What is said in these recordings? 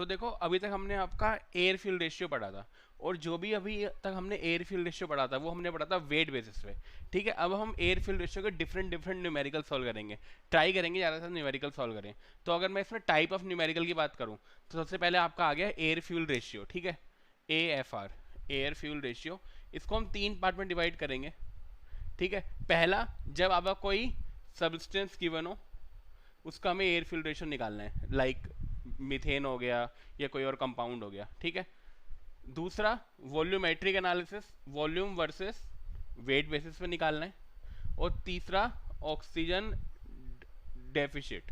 तो देखो अभी तक हमने आपका एयर फ्यूल रेशियो पढ़ा था, और जो भी अभी तक हमने एयर फ्यूल रेशियो पढ़ा था वो हमने पढ़ा था वेट बेसिस पे। ठीक है, अब हम एयर फ्यूल रेशियो के डिफरेंट डिफरेंट न्यूमेरिकल सॉल्व करेंगे, ट्राई करेंगे ज़्यादा से न्यूमेरिकल सॉल्व करें। तो अगर मैं इसमें टाइप ऑफ न्यूमेरिकल की बात करूँ तो सबसे पहले आपका आ गया एयर फ्यूल रेशियो। ठीक है, AFR, एयर फ्यूल रेशियो। इसको हम 3 पार्ट में डिवाइड करेंगे। ठीक है, पहला, जब आपका कोई सब्सटेंस गिवन हो उसका हमें एयर फ्यूल रेशियो निकालना है, लाइक मीथेन हो गया या कोई और कंपाउंड हो गया। ठीक है, दूसरा volumetric analysis, volume versus weight basis पे निकालना है। और तीसरा ऑक्सीजन डेफिशिट।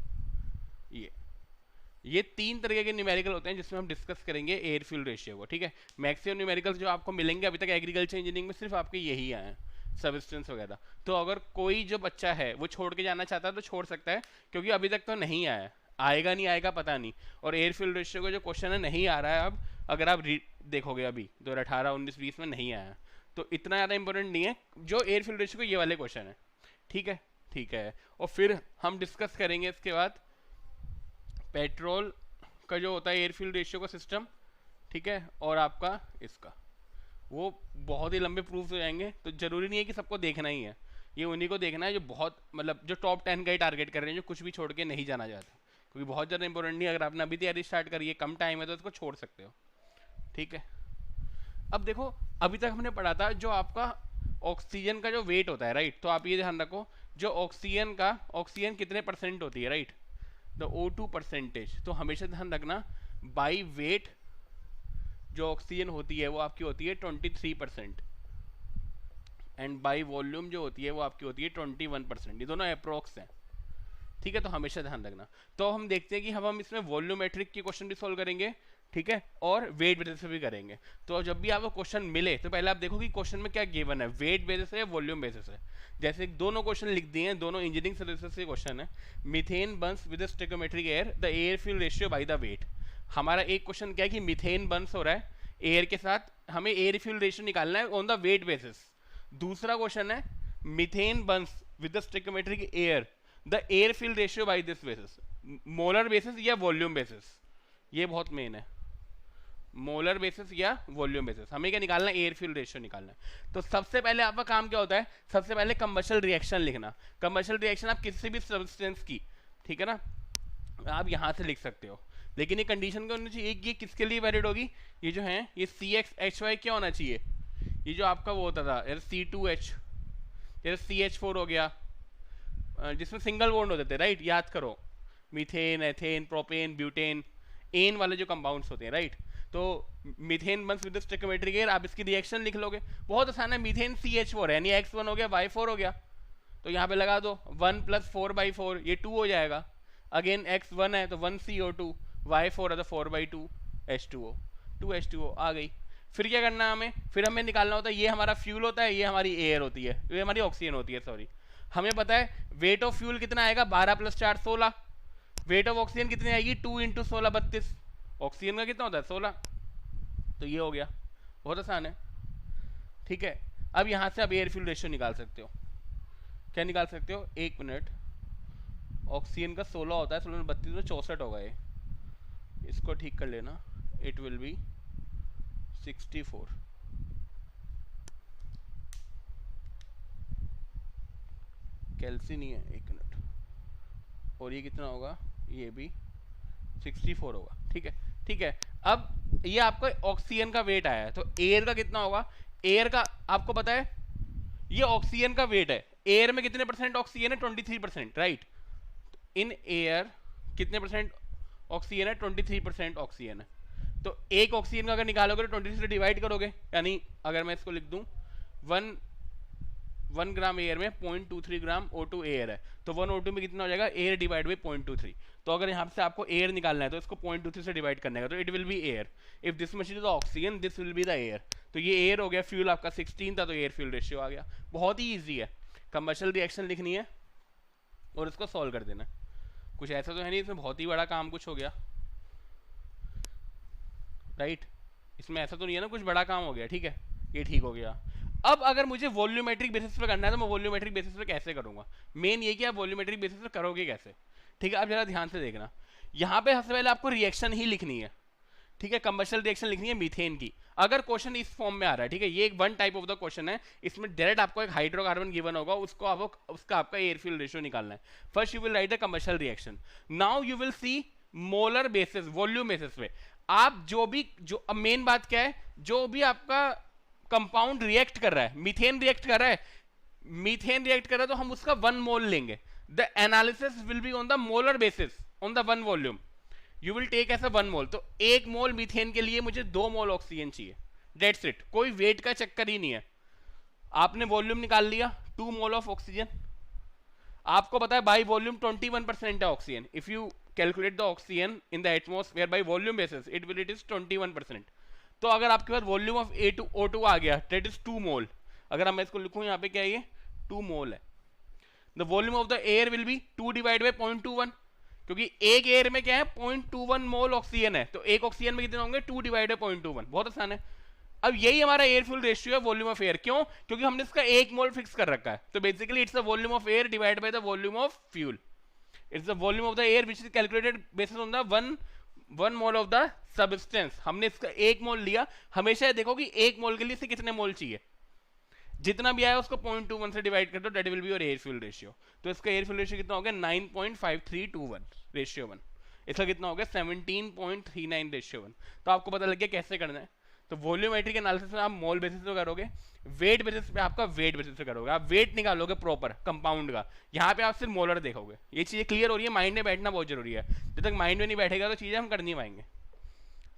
ये 3 तरह के न्यूमेरिकल होते हैं जिसमें हम डिस्कस करेंगे एयर फ्यूल रेशियो को। ठीक है, मैक्सिमम न्यूमेरिकल्स जो आपको मिलेंगे अभी तक एग्रीकल्चर इंजीनियरिंग में सिर्फ आपके यही आए हैं, सब्सटेंस वगैरह। तो अगर कोई जो बच्चा है वो छोड़ के जाना चाहता है तो छोड़ सकता है, क्योंकि अभी तक तो नहीं आया है, आएगा नहीं आएगा पता नहीं। और एयर फ्यूल रेशियो का जो क्वेश्चन है नहीं आ रहा है अब, अगर आप देखोगे अभी 2018, 19, 20 में नहीं आया, तो इतना ज़्यादा इंपॉर्टेंट नहीं है जो एयर फ्यूल रेशियो को ये वाले क्वेश्चन है। ठीक है, ठीक है। और फिर हम डिस्कस करेंगे इसके बाद पेट्रोल का जो होता है एयर फ्यूल रेशियो का सिस्टम। ठीक है, और आपका इसका वो बहुत ही लंबे प्रूफ हो जाएंगे, तो जरूरी नहीं है कि सबको देखना ही है, ये उन्हीं को देखना है जो बहुत मतलब जो टॉप 10 का ही टारगेट कर रहे हैं, जो कुछ भी छोड़ के नहीं जाना चाहते, क्योंकि बहुत ज़्यादा इंपॉर्टेंट नहीं है। अगर आपने अभी तैयारी स्टार्ट करी है, कम टाइम है, तो इसको छोड़ सकते हो। ठीक है, अब देखो अभी तक हमने पढ़ा था जो आपका ऑक्सीजन का जो वेट होता है, राइट। तो आप ये ध्यान रखो, जो ऑक्सीजन कितने परसेंट होती है, राइट, द O2 परसेंटेज। तो हमेशा ध्यान रखना बाई वेट जो ऑक्सीजन होती है वो आपकी होती है 23%, एंड बाई वॉल्यूम जो होती है वो आपकी होती है 21%। ये दोनों अप्रोक्स हैं। ठीक है, तो हमेशा ध्यान रखना। तो हम देखते हैं कि हम इसमें वॉल्यूमेट्रिक की क्वेश्चन भी सॉल्व करेंगे, ठीक है, और वेट बेसिस पे भी करेंगे। तो जब भी आपको क्वेश्चन मिले तो पहले आप देखो कि क्वेश्चन में क्या गिवन है, वेट बेसिस है या वॉल्यूम बेसिस है। जैसे दोनों क्वेश्चन लिख दिए हैं, दोनों इंजीनियरिंग सर्विसेज के क्वेश्चन है। Methane burns with stoichiometric air, the air fuel ratio by the weight. हमारा एक क्वेश्चन क्या है कि मीथेन बर्न्स हो रहा है एयर के साथ, हमें एयर फ्यूल रेशियो निकालना है ऑन द वेट बेसिस। दूसरा क्वेश्चन है methane burns with the stoichiometric air, the air fuel ratio by this basis, molar basis या वॉल्यूम बेसिस। ये बहुत मेन है, मोलर बेसिस या वॉल्यूम बेसिस। हमें क्या निकालना है, एयर फ्यूल रेशियो निकालना है। तो सबसे पहले आपका काम क्या होता है, सबसे पहले कमर्शियल रिएक्शन लिखना। कमर्शियल रिएक्शन आप किसी भी सब्सटेंस की, ठीक है ना, आप यहाँ से लिख सकते हो, लेकिन ये कंडीशन क्या होनी चाहिए, ये किसके लिए वैलिड होगी, ये जो है ये CXHY क्या होना चाहिए, ये जो आपका वो होता था यार C2H, जैसे CH4 हो गया जिसमें सिंगल बॉन्ड होते थे, राइट, याद करो, मीथेन, एथेन, प्रोपेन, ब्यूटेन, एन वाले जो कंपाउंड्स होते हैं, राइट। तो methane burns with stoichiometric air, आप इसकी रिएक्शन लिख लोगे, बहुत आसान है। मीथेन CH4 है, यानी X1 हो गया, Y4 हो गया, तो यहाँ पे लगा दो 1 + 4/4, ये 2 हो जाएगा। अगेन X1 है तो 1 CO2, Y4 है तो 4/2 H2O, 2 H2O आ गई। फिर क्या करना है हमें, फिर हमें निकालना होता है, ये हमारा फ्यूल होता है, ये हमारी एयर होती है, ये हमारी ऑक्सीजन होती है, सॉरी। हमें पता है वेट ऑफ फ्यूल कितना आएगा, 12 + 4 16। वेट ऑफ ऑक्सीजन कितनी आएगी, 2 × 16 32। ऑक्सीजन का कितना होता है 16, तो ये हो गया, बहुत आसान है। ठीक है, अब यहाँ से आप एयर फ्यूल रेशियो निकाल सकते हो। क्या निकाल सकते हो, 1 मिनट, ऑक्सीजन का 16 होता है, 16 × 32 में 64 होगा ये, इसको ठीक कर लेना, इट विल बी 64। कैल्सी नहीं है, 1 मिनट, और ये कितना होगा, ये भी 64 होगा। ठीक है, ठीक है। अब ये आपका ऑक्सीजन का वेट आया है, तो एयर का कितना होगा, एयर का आपको पता है, ये ऑक्सीजन का वेट है, एयर में कितने परसेंट ऑक्सीजन है, 23%, राइट। इन एयर कितने परसेंट ऑक्सीजन है, 23% ऑक्सीजन है। तो एक ऑक्सीजन का अगर निकालोगे तो 23 से डिवाइड करोगे, यानी अगर मैं इसको लिख दूं 1 ग्राम एयर में 0.23 ग्राम O2 एयर है, तो 1 O2 में कितना हो जाएगा, एयर डिवाइड बाई 0.23। तो अगर यहाँ से आपको एयर निकालना है तो इसको 0.23 से डिवाइड करने का, तो it will be air. If this machine is oxygen, this will be the air. तो ये एयर हो गया, फ्यूल आपका 16 था, तो एयर फ्यूल रेशियो आ गया। बहुत ही ईजी है, कमर्शियल रिएक्शन लिखनी है और इसको सॉल्व कर देना। कुछ ऐसा तो है नहीं इसमें बहुत ही बड़ा काम कुछ हो गया, राइट। इसमें ऐसा तो नहीं है ना कुछ बड़ा काम हो गया, ठीक है, ये ठीक हो गया। अब अगर मुझे वॉल्यूमेट्रिक बेसिस पे करना है तो मैं वॉल्यूमेट्रिक बेसिस पे कैसे करूंगा, मेन ये कि आप वॉल्यूमेट्रिक बेसिस पे करोगे कैसे। ठीक है, अब जरा ध्यान से देखना, यहाँ पे सबसे पहले आपको रिएक्शन ही लिखनी है, ठीक है, कमर्शियल रिएक्शन लिखनी है मीथेन की। अगर क्वेश्चन इस फॉर्म में आ रहा है, ठीक है, ये एक one type of the question है, इसमें डायरेक्ट आपको एक हाइड्रोकार्बन गिवन होगा, उसको आपको उसका आपका एयर फ्यूल रेशियो निकालना है। First you will write the commercial reaction, now you will see molar basis, volume basis पे आप जो अब मेन बात क्या है, जो भी आपका कंपाउंड रिएक्ट कर रहा है, मीथेन रिएक्ट कर रहा है, मीथेन रिएक्ट कर रहा है तो हम उसका 1 मोल लेंगे। The analysis will be on the molar basis on the 1 volume, you will take as a 1 mole. तो 1 मोल मीथेन के लिए मुझे 2 मोल ऑक्सीजन चाहिए, दैट्स इट, कोई वेट का चक्कर ही नहीं है। आपने वॉल्यूम निकाल लिया, 2 मोल ऑफ ऑक्सीजन, आपको पता है बाई वॉल्यूम 21% है oxygen, if you calculate the oxygen in the atmosphere by volume basis it is 21%। तो अगर आपके पास वॉल्यूम ऑफ O2 आ गया, दैट इज 2 मोल। अगर मैं इसको लिखूं यहाँ पे क्या है, ये 2 मोल है। The volume of the air will be 2 divide by 0.21, क्योंकि एक एयर में क्या है 0.21 मोल ऑक्सीजन है, तो एक ऑक्सीजन में कितने होंगे 2 डिवाइड बाई 0.21, बहुत आसान है। अब यही हमारा एयर फ्यूल रेशियो है वॉल्यूम ऑफ एयर, क्यों? क्योंकि हमने इसका 1 मोल फिक्स कर रखा है, तो basically it's the volume of air divide by the volume of fuel, it's the volume of the air which is calculated basis on the 1 mole of the substance. हमने इसका 1 मोल लिया, हमेशा देखो कि 1 मोल के लिए इसे कितने मोल चाहिए, जितना भी आया उसको 0.21 से डिवाइड कर दो, that will be your air fuel ratio. तो इसका एयर फ्यूल रेशियो कितना हो गया 9.5321 रेशियो 1, इसका कितना हो गया 17.39 रेशियो 1। तो आपको पता लग गया कैसे करना है। तो वॉल्यूमेट्रिक एनालिसिस में आप मोल बेसिस पे करोगे, वेट बेसिस पे आपका वेट बेसिस पे करोगे, आप वेट निकालोगे प्रॉपर कंपाउंड का, यहाँ पे आप सिर्फ मोलर देखोगे। ये चीजें क्लियर हो रही है, माइंड में बैठना बहुत जरूरी है, जब तक माइंड में नहीं बैठेगा तो चीजें हम कर नहीं पाएंगे,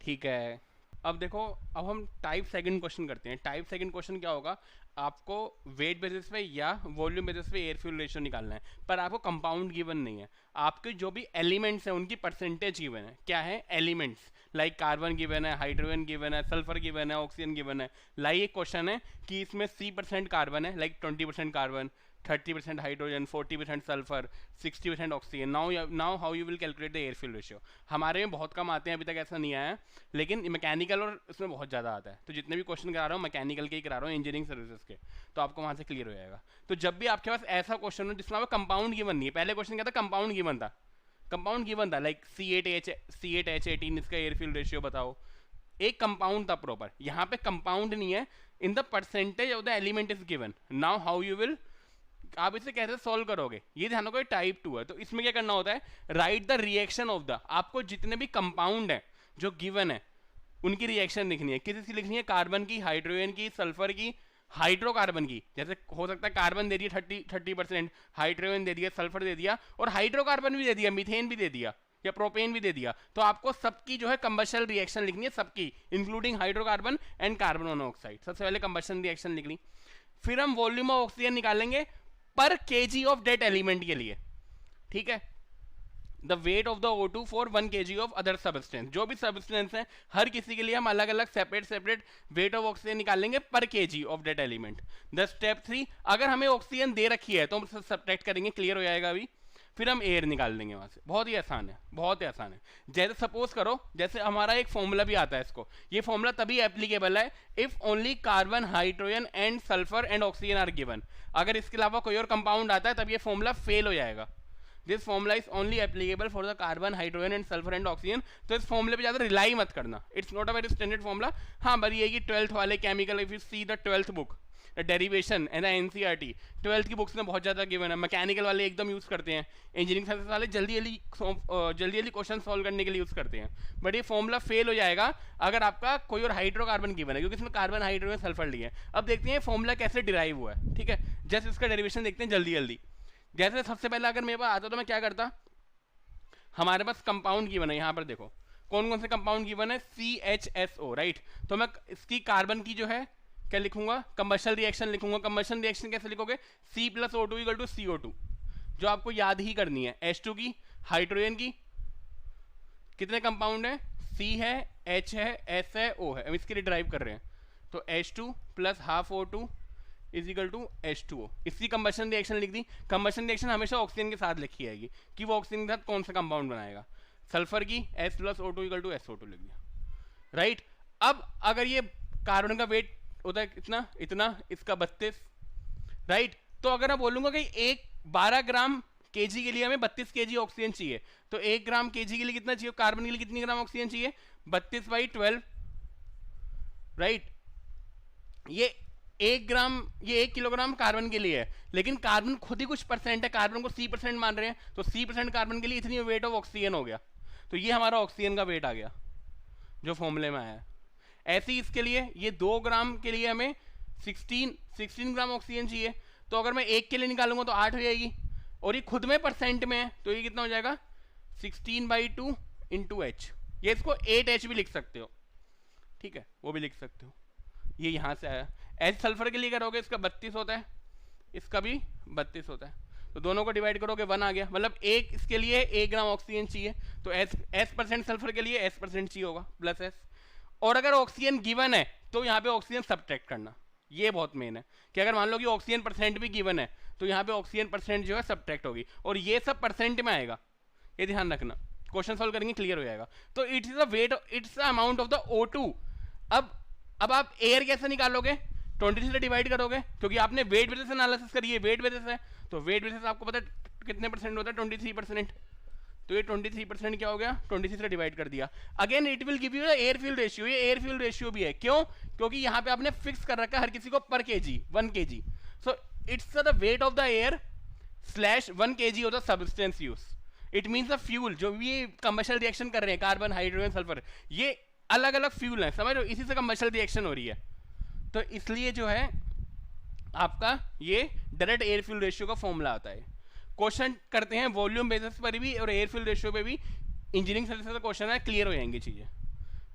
ठीक है। अब देखो, अब हम टाइप सेकंड क्वेश्चन करते हैं। टाइप सेकंड क्वेश्चन क्या होगा, आपको वेट बेसिस पे या वॉल्यूम बेसिस पे एयर फ्यूल रेशियो निकालना है, पर आपको कंपाउंड गिवन नहीं है, आपके जो भी एलिमेंट्स हैं उनकी परसेंटेज गिवन है। क्या है एलिमेंट्स, लाइक कार्बन गिवन है, हाइड्रोजन गिवन है, सल्फर गिवन है, ऑक्सीजन गिवन है। लाइक एक क्वेश्चन है कि इसमें 30% कार्बन है, like 20% carbon, 30% hydrogen, 40% sulphur, 60% oxygen. Now how you will calculate the air fuel ratio. हमारे में बहुत कम आते हैं, अभी तक ऐसा नहीं आया, लेकिन मैकेनिकल और इसमें बहुत ज़्यादा आता है। तो जितने भी क्वेश्चन करा रहा हूँ मैकेनिकल के ही करा रहा हूँ, इंजीनियरिंग सर्विसेज के, तो आपको वहाँ से क्लियर हो जाएगा। तो जब भी आपके पास ऐसा क्वेश्चन हो जिसमें आपका कंपाउंड गिवन नहीं है, पहले क्वेश्चन क्या था कंपाउंड गिवन था, कंपाउंड गिवन था लाइक C8H18, इसका एयर फ्यूल रेशियो बताओ, एक कंपाउंड था प्रॉपर। यहाँ पे कंपाउंड नहीं है, in the percentage of the element is given. Now how you will, आप इसे कैसे सॉल्व करोगे, ये ध्यान रखो टाइप 2 है, तो इसमें क्या करना होता है, right the reaction of the, आपको जितने भी कंपाउंड है जो गिवन है उनकी रिएक्शन लिखनी है। किसी लिखनी है कार्बन की, हाइड्रोजन की, सल्फर की, हाइड्रोकार्बन की। जैसे हो सकता है कार्बन दे दिया 30%, हाइड्रोजन दे दिया, सल्फर दे दिया, और हाइड्रोकार्बन भी दे दिया, मीथेन भी दे दिया, या प्रोपेन भी दे दिया। तो आपको सबकी जो है कंबशन रिएक्शन लिखनी है, सबकी including hydrocarbon and carbon monoxide. सबसे पहले कंबशन रिएक्शन लिख ली, फिर हम वॉल्यूम ऑफ ऑक्सीजन निकालेंगे पर केजी ऑफ डेट एलिमेंट के लिए, ठीक है। The weight of the O2 for 1 kg of other substance, जो भी सब्सटेंस है हर किसी के लिए हम अलग अलग सेपरेट वेट ऑफ ऑक्सीजन निकालेंगे पर kg of that element. The step 3, अगर हमें ऑक्सीजन दे रखी है तो हम सब्ट्रैक्ट करेंगे, क्लियर हो जाएगा अभी। फिर हम एयर निकाल देंगे वहां से, बहुत ही आसान है, बहुत ही आसान है। जैसे सपोज करो, जैसे हमारा एक फॉर्मूला भी आता है इसको, ये फॉर्मूला तभी एप्लीकेबल है if only carbon, hydrogen and sulphur and oxygen are given. अगर इसके अलावा कोई और कंपाउंड आता है तब ये फॉर्मूला फेल हो जाएगा। This formula is only applicable for the carbon, hydrogen and sulphur and oxygen. तो इस फॉर्मूले पे ज्यादा रिलाई मत करना, it's not a very standard formula. हाँ, बस ये कि 12th वाले chemical, if you see the 12th book derivation and NCERT 12th की बुक्स में बहुत ज़्यादा गिवन है। मैकेनिकल वाले एकदम यूज़ करते हैं, इंजीनियरिंग साइंस वाले जल्दी क्वेश्चन सॉल्व करने के लिए यूज़ करते हैं। बट ये फॉर्मूला फेल हो जाएगा अगर आपका कोई और हाइड्रोकार्बन गिवन है, क्योंकि इसमें कार्बन, हाइड्रोजन, सल्फर लिए है। अब देखते हैं फॉर्मूला कैसे डिराइव हुआ है, ठीक है। जैसे इसका डेरिवेशन देखते हैं जल्दी। जैसे सबसे पहले अगर मेरे पास आता तो मैं क्या करता, हमारे पास कंपाउंड गिवन है, यहाँ पर देखो कौन कौन से कंपाउंड गिवन है, CHSO, राइट। तो मैं इसकी कार्बन की जो है क्या लिखूंगा, कंबशन रिएक्शन लिखूंगा। कंबशन रिएक्शन कैसे लिखोगे, C + O2 = CO2, जो आपको याद ही करनी है। H2 की, हाइड्रोजन की, कितने कंपाउंड है, C है, H है, S है, O है। अब इसके लिए ड्राइव कर रहे हैं, तो H2 + ½ O2 = H2O। इसकी कंबशन रिएक्शन लिख दी। कंबशन रिएक्शन हमेशा ऑक्सीजन के साथ लिखी जाएगी कि वो ऑक्सीजन के साथ कौन सा कंपाउंड बनाएगा। सल्फर की S + O2 = SO2 लिख दिया, राइट। अब अगर ये कार्बन का वेट होता है इतना, इसका 32, राइट। तो अगर मैं बोलूंगा कि 12 ग्राम केजी के लिए हमें 32 केजी ऑक्सीजन चाहिए, तो 1 ग्राम केजी के लिए कितना चाहिए, कार्बन के लिए कितनी ग्राम ऑक्सीजन चाहिए, 32/12, राइट। ये 1 ग्राम, ये 1 किलोग्राम कार्बन के लिए है, लेकिन कार्बन खुद ही कुछ परसेंट है, कार्बन को C% मान रहे हैं, तो C% कार्बन के लिए इतनी वेट ऑफ ऑक्सीजन हो गया, तो ये हमारा ऑक्सीजन का वेट आ गया जो फॉर्मूले में आया है। ऐसे ही इसके लिए ये 2 ग्राम के लिए हमें 16 ग्राम ऑक्सीजन चाहिए, तो अगर मैं 1 के लिए निकालूंगा तो 8 हो जाएगी, और ये खुद में परसेंट में है, तो ये कितना हो जाएगा 16/2 इंटू H, ये इसको 8H भी लिख सकते हो, ठीक है, वो भी लिख सकते हो, ये यहाँ से आया। H सल्फर के लिए करोगे इसका 32 होता है, इसका भी 32 होता है, तो दोनों को डिवाइड करोगे 1 आ गया, मतलब एक इसके लिए 1 ग्राम ऑक्सीजन चाहिए, तो S% सल्फर के लिए S% चाहिए होगा प्लस S। और अगर ऑक्सीजन गिवन है तो यहाँ पे ऑक्सीजन सब्ट्रैक्ट करना, ये बहुत मेन है कि अगर मान लो कि ऑक्सीजन परसेंट भी गिवन है तो यहाँ पे ऑक्सीजन परसेंट जो है सब्ट्रैक्ट होगी, और ये सब परसेंट में आएगा, ये ध्यान रखना, क्वेश्चन सॉल्व करेंगे क्लियर हो जाएगा। तो it's the weight, it's the amount of the O2। अब आप एयर कैसे निकालोगे, 23 से डिवाइड करोगे, क्योंकि आपने वेट बेसिस एनालिसिस करी है, वेट बेसिस है, तो वेट बेसिस आपको पता है कितने परसेंट होता है, 23%, तो ये 23% क्या हो गया, 23 से डिवाइड कर दिया। Again it will give you the air fuel ratio, ये एयर फ्यूल रेशियो भी है, क्यों, क्योंकि यहाँ पे आपने फिक्स कर रखा है हर किसी को पर KG 1 kg, so it's the weight of the air slash 1 kg of the substance use. It means the fuel जो भी कमर्शियल रिएक्शन कर रहे हैं, कार्बन, हाइड्रोजन, सल्फर, ये अलग अलग फ्यूल है, समझ लो, इसी से कमर्शियल रिएक्शन हो रही है, तो इसलिए जो है आपका ये डायरेक्ट एयर फ्यूल रेशियो का फॉर्मूला आता है। क्वेश्चन करते हैं वॉल्यूम बेसिस पर भी और एयर फ्यूल रेशियो पे भी, इंजीनियरिंग सर्विसेज का क्वेश्चन है, क्लियर हो जाएंगी चीजें,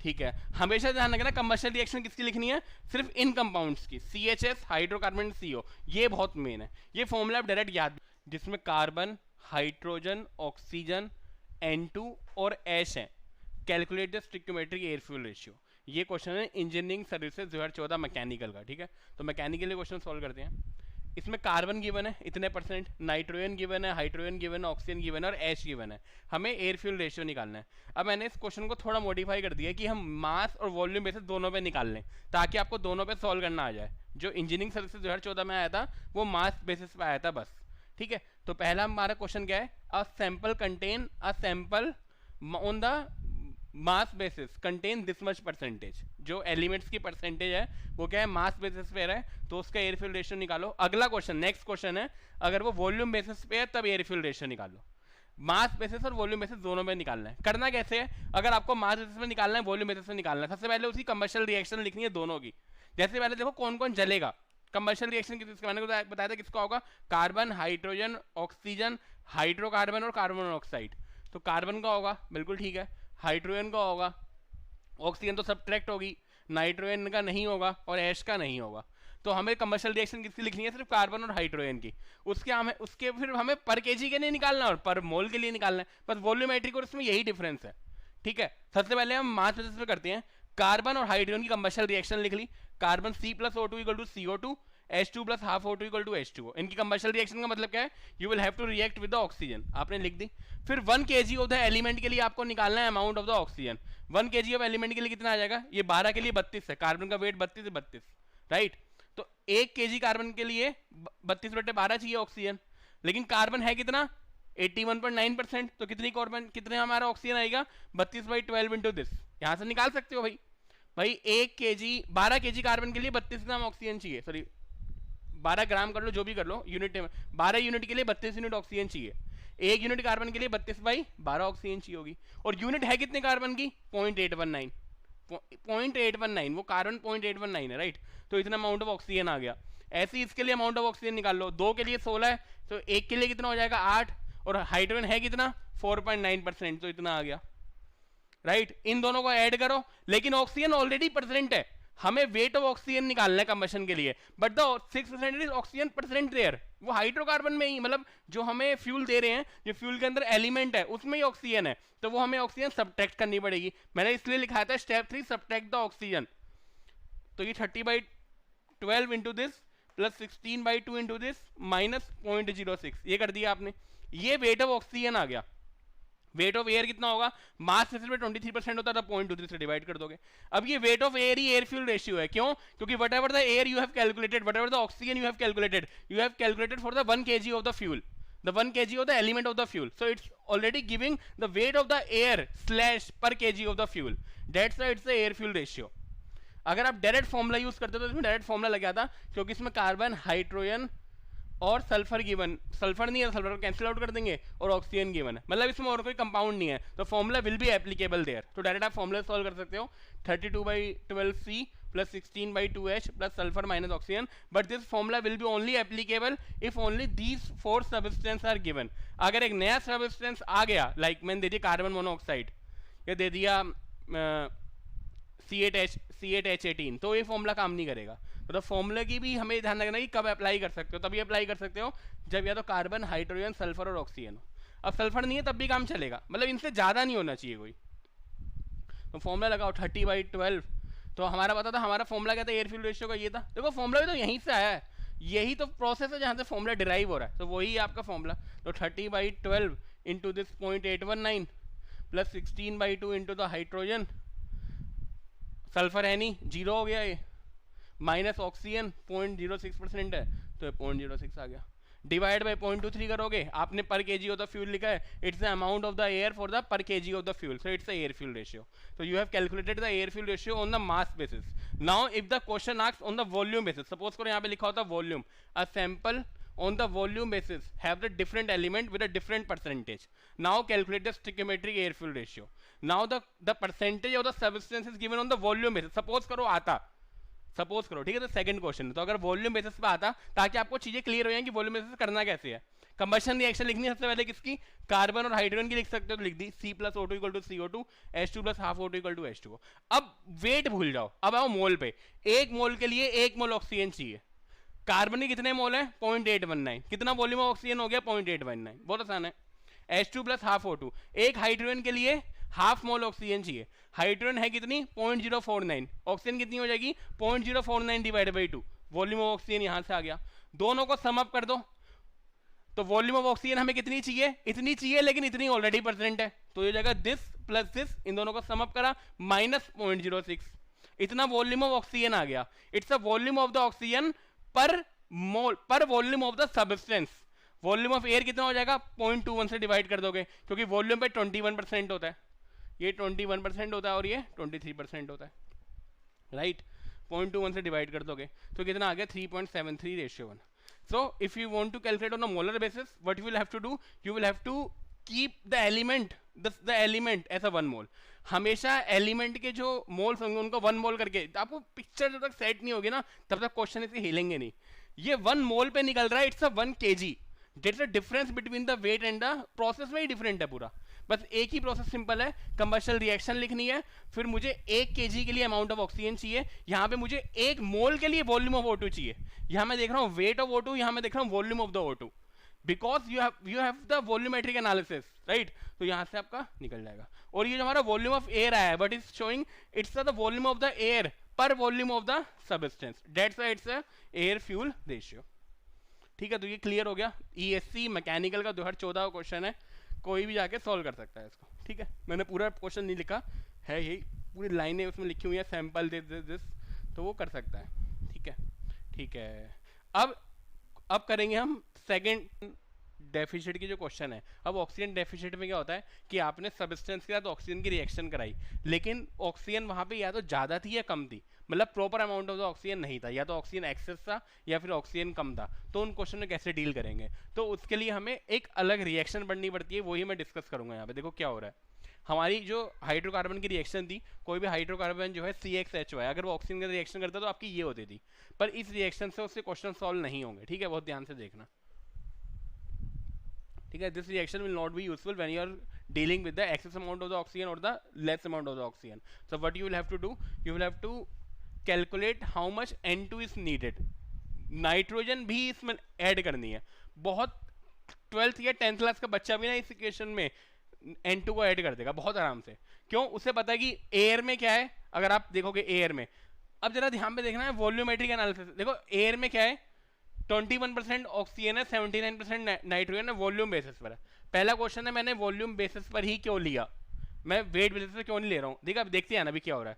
ठीक है। हमेशा ध्यान रखना कमर्शियल रिएक्शन किसकी लिखनी है, सिर्फ इन कंपाउंड्स की, CHS, हाइड्रोकार्बन, CO, ये बहुत मेन है, ये फॉर्मूला आप डायरेक्ट याद, जिसमें कार्बन, हाइड्रोजन, ऑक्सीजन, N2 और H है, calculate the stoichiometric air fuel ratio, ये क्वेश्चन है इंजीनियरिंग सर्विसेज 2014 मैकेनिकल का, ठीक है। तो मैकेनिकल क्वेश्चन सॉल्व करते हैं। इसमें कार्बन गिवन है इतने %, नाइट्रोजन गिवन है, हाइड्रोजन गिवन है, ऑक्सीजन गिवन है और H गिवन है, हमें एयर फ्यूल रेशियो निकालना है। अब मैंने इस क्वेश्चन को थोड़ा मॉडिफाई कर दिया कि हम मास और वॉल्यूम बेसिस दोनों पे निकाल लें, ताकि आपको दोनों पे सॉल्व करना आ जाए। जो इंजीनियरिंग सर्विसेज 2014 में आया था वो मास बेसिस पे आया था बस, ठीक है। तो पहला हमारा क्वेश्चन क्या है, a sample contain a sample on the mass basis contain this much %, जो एलिमेंट्स की परसेंटेज है वो क्या है, मास बेसिस पे है, तो उसका एयर फ्यूल रेशियो निकालो। अगला क्वेश्चन, नेक्स्ट क्वेश्चन है, अगर वो वॉल्यूम बेसिस पे है तब एयर फ्यूल रेशियो निकालो। मास बेसिस और वॉल्यूम बेसिस दोनों में निकालना है। करना कैसे है, अगर आपको मास बेसिस में निकालना है, वॉल्यूम बेसिस में निकालना है, सबसे पहले उसकी कमर्शियल रिएक्शन लिखनी है दोनों की। जैसे पहले देखो कौन कौन जलेगा, कमर्शियल रिएक्शन किसका, मैंने बताया था किसका होगा, कार्बन, हाइड्रोजन, ऑक्सीजन, हाइड्रोकार्बन और कार्बन मोनोऑक्साइड, तो कार्बन का होगा, बिल्कुल ठीक है, हाइड्रोजन का होगा, ऑक्सीजन तो सब्ट्रैक्ट होगी, नाइट्रोजन का नहीं होगा और H का नहीं होगा। तो हमें कमर्शियल रिएक्शन किसकी लिखनी है, सिर्फ कार्बन और हाइड्रोजन की। उसके फिर हमें पर केजी के लिए निकालना और पर मोल के लिए निकालना है, बस वॉल्यूमेट्रिक और इसमें यही डिफरेंस है, ठीक है। सबसे पहले हम मास बेसिस पे करते हैं, कार्बन और हाइड्रोजन की कमर्शियल रिएक्शन लिख ली, carbon C+O2 = CO2, H2 + ½ O2 = H2O। इनकी कमर्शियल रिएक्शन का मतलब क्या है, you will have to react with the oxygen, आपने लिख दी। फिर 1 kg ऑफ द एलिमेंट के लिए आपको निकालना है amount of the oxygen. 1 kg of element के लिए कितना आ जाएगा, ये 12 के लिए 32 है, कार्बन का वेट 32 है, 32, राइट। तो 1 kg कार्बन के लिए 32/12 चाहिए ऑक्सीजन, लेकिन कार्बन है कितना 81.9%, तो कितने हमारा ऑक्सीजन आएगा, 32/12 इंटू दिस, यहाँ से निकाल सकते हो भाई 1 kg 12 kg कार्बन के लिए 32 ग्राम ऑक्सीजन चाहिए, सॉरी 12 ग्राम कर लो, जो भी कर लो यूनिट में, 12 यूनिट के लिए 32 यूनिट ऑक्सीजन चाहिए, 1 यूनिट कार्बन के लिए 32/12 ऑक्सीजन चाहिए होगी। और यूनिट है कितने कार्बन की, 0.819, वो कार्बन 0.819 है, राइट। तो इतना अमाउंट ऑफ ऑक्सीजन आ गया। ऐसे ही इसके लिए अमाउंट ऑफ ऑक्सीजन निकाल लो, 2 के लिए 16 है, तो 1 के लिए कितना हो जाएगा 8, और हाइड्रोजन है कितना 4.9%, तो इतना आ गया, राइट। इन दोनों को ऐड करो, लेकिन ऑक्सीजन ऑलरेडी प्रेजेंट है, हमें वेट ऑफ ऑक्सीजन निकालना है कंबशन के लिए, but the 6% is oxygen percent there, वो हाइड्रोकार्बन में ही, मतलब जो हमें फ्यूल दे रहे हैं, जो फ्यूल के अंदर एलिमेंट है उसमें ही ऑक्सीजन है, तो वो हमें ऑक्सीजन सब्ट्रैक्ट करनी पड़ेगी। मैंने इसलिए लिखा था स्टेप 3 सब्ट्रैक्ट द ऑक्सीजन, तो ये 30/12 into this plus 16/2 into this minus 0.06, ये कर दिया आपने। ये वेट ऑफ ऑक्सीजन आ गया। वेट ऑफ एयर कितना होगा, मास में 23% होता है, 0.23 से डिवाइड कर दोगे। अब ये weight of air he air fuel ratio है, क्यों, क्योंकि what ever the air you have calculated, what ever the oxygen you have calculated for the 1 kg of the fuel, the 1 kg of the element of the fuel, so it's already giving the weight of the air slash per kg of the fuel. That's why it's the air fuel ratio. अगर आप direct formula use करते तो इसमें direct formula लग जाता, क्योंकि इसमें carbon, hydrogen और सल्फर गिवन, सल्फर नहीं है, सल्फर कैंसिल आउट कर देंगे, और ऑक्सीजन गिवन है, मतलब इसमें और कोई कंपाउंड नहीं है, तो formula will be applicable there. तो डायरेक्ट आप फॉर्मूला सॉल्व कर सकते हो 32/12C plus 16/2H plus sulfur minus oxygen, but this formula will be only applicable if only these 4 substances are given. अगर एक नया substance आ गया, like मैंने दे दिया कार्बन मोनोऑक्साइड या दे दिया C8H18, तो ये फॉर्मूला काम नहीं करेगा. मतलब फॉर्मूला की भी हमें ध्यान रखना कि कब अप्लाई कर सकते हो. तभी अप्लाई कर सकते हो जब या तो कार्बन, हाइड्रोजन, सल्फर और ऑक्सीजन हो. अब सल्फर नहीं है तब भी काम चलेगा, मतलब इनसे ज़्यादा नहीं होना चाहिए कोई. तो फॉर्मूला लगाओ 30/12. तो हमारा पता था, हमारा फॉर्मूला क्या था एयर फ्यूल रेशियो का, ये था. देखो फॉर्मूला भी तो यहीं से आया है, यही तो प्रोसेस है जहाँ से फॉर्मूला डिराइव हो रहा है, तो वही आपका फॉर्मूला. तो 30/12 into this 0.819 plus 16/2 into the hydrogen, sulphur है नहीं, 0 हो गया ये, माइनस ऑक्सीजन 0.06% है, तो 0.06 आ गया. डिवाइड बाई 0.23 करोगे, आपने पर केजी ऑफ द फ्यूल लिखा है, it's the amount of the air for the पर kg of the fuel, so it's the air fuel ratio. So you have calculated the air fuel ratio on the mass basis. Now if the question asks on the volume basis, suppose करो यहाँ पे लिखा होता volume, a sample on the volume basis have the different element with a different percentage. Now calculate the stoichiometric air fuel ratio. Now the percentage of the substance is given on the volume basis. Suppose करो आता, suppose करो, ठीक है, तो second question. तो अगर volume basis पे आता, ताकि आपको चीजें क्लियर हो जाए कि वॉल्यूम बेसिस करना कैसे है. कंबशन रिएक्शन लिखनी है सबसे पहले किसकी, कार्बन और हाइड्रोजन की लिख सकते हो, तो लिख दी C + O2 = CO2, H2 + ½ O2 = H2O. अब वेट भूल जाओ, अब आओ मोल पे. एक मोल के लिए 1 मोल ऑक्सीजन चाहिए. कार्बन के कितने मोल है 0.819, कितना वॉल्यूम ऑफ ऑक्सीजन हो गया 0.819, बहुत आसान है. H2 + ½ O2, एक हाइड्रोजन के लिए ½ मोल ऑक्सीजन चाहिए. हाइड्रोजन है कितनी 0.049, ऑक्सीजन कितनी हो जाएगी 0.049 divide by 2, volume of oxygen यहां से आ गया. दोनों को सम अप कर दो, तो वॉल्यूम ऑफ ऑक्सीजन हमें कितनी चाहिए, इतनी चाहिए, लेकिन इतनी ऑलरेडी प्रेजेंट है, तो ये जगह दिस प्लस दिस, इन दोनों को सम अप करा, -0.06, इतना वॉल्यूम ऑफ ऑक्सीजन आ गया. It's a volume of the oxygen पर मोल पर volume of the substance. Volume of air कितना हो जाएगा 0.21 से डिवाइड कर दोगे, क्योंकि वॉल्यूम पे 21% होता है, ये 21% होता है और ये 23% होता है, राइट. 0.21 से डिवाइड कर दोगे तो कितना आ गया 3.73 ratio 1. So if you want to calculate on a molar basis, what you will have to do, you will have to keep the element as a 1 mole. हमेशा एलिमेंट के जो मोल्स होंगे उनको 1 मोल करके, आपको पिक्चर जब तक सेट नहीं होगी ना तब तक क्वेश्चन इसके हिलेंगे नहीं. ये 1 मोल पे निकल रहा है, it's a 1 kg. There's a difference between the weight and the process, very different है पूरा. बस एक ही प्रोसेस सिंपल है, कंबशन रिएक्शन लिखनी है, फिर मुझे 1 kg के लिए अमाउंट ऑफ ऑक्सीजन चाहिए, यहाँ पे मुझे 1 मोल के लिए वॉल्यूम ऑफ O2 चाहिए. यहाँ मैं देख रहा हूँ वेट ऑफ O2, यहाँ मैं देख रहा हूँ volume of the O2, because you have the volumetric analysis, right. तो यहाँ से आपका निकल जाएगा. और ये जो हमारा वॉल्यूम ऑफ एयर आया है, but is showing it's the volume of the air per volume of the substance, that's why it's air fuel ratio. ठीक है, तो ये क्लियर हो गया. ESC मैकेनिकल का 2014 का क्वेश्चन है, कोई भी जाके सॉल्व कर सकता है इसको. ठीक है, मैंने पूरा क्वेश्चन नहीं लिखा है, यही पूरी लाइनें उसमें लिखी हुई है, सैंपल दिस, तो वो कर सकता है. ठीक है, ठीक है. अब करेंगे हम सेकंड डेफिशिट की जो क्वेश्चन है. अब ऑक्सीजन डेफिशिट में क्या होता है कि आपने सबस्टेंस के साथ ऑक्सीजन की रिएक्शन कराई, लेकिन ऑक्सीजन वहाँ पे या तो ज़्यादा थी या कम थी, मतलब proper amount of the oxygen नहीं था, या तो ऑक्सीजन एक्सेस था या फिर ऑक्सीजन कम था. तो उन क्वेश्चन में कैसे डील करेंगे, तो उसके लिए हमें एक अलग रिएक्शन बढ़नी पड़ती है, वही मैं डिस्कस करूंगा. यहाँ पे देखो क्या हो रहा है. हमारी जो हाइड्रोकार्बन की रिएक्शन थी, कोई भी हाइड्रोकार्बन जो है CXHO है, अगर वो ऑक्सीजन का रिएक्शन करता तो आपकी ये होती थी, पर इस रिएक्शन से उससे क्वेश्चन सॉल्व नहीं होंगे. ठीक है, बहुत ध्यान से देखना. ठीक है, this reaction will not be useful when you are dealing with the excess amount of the oxygen और the less amount of the oxygen. So what you will have to do, you will have to calculate how much N2 is needed. Nitrogen भी इसमें add करनी है. बहुत 12th या 10th class का बच्चा भी ना इस इक्वेशन में N2 को ऐड कर देगा बहुत आराम से. क्यों, उसे पता है कि एयर में क्या है. अगर आप देखोगे एयर में, अब जरा ध्यान में देखना है वॉल्यूमेट्रिक एनालिसिस. देखो एयर में क्या है, 21% ऑक्सीजन है, 79% नाइट्रोजन है, वॉल्यूम बेसिस पर है. पहला क्वेश्चन है मैंने वॉल्यूम बेसिस पर ही क्यों लिया, मैं वेट बेसिस पर क्यों नहीं ले रहा हूँ. देखा, देखते हैं ना अभी क्या हो रहा है.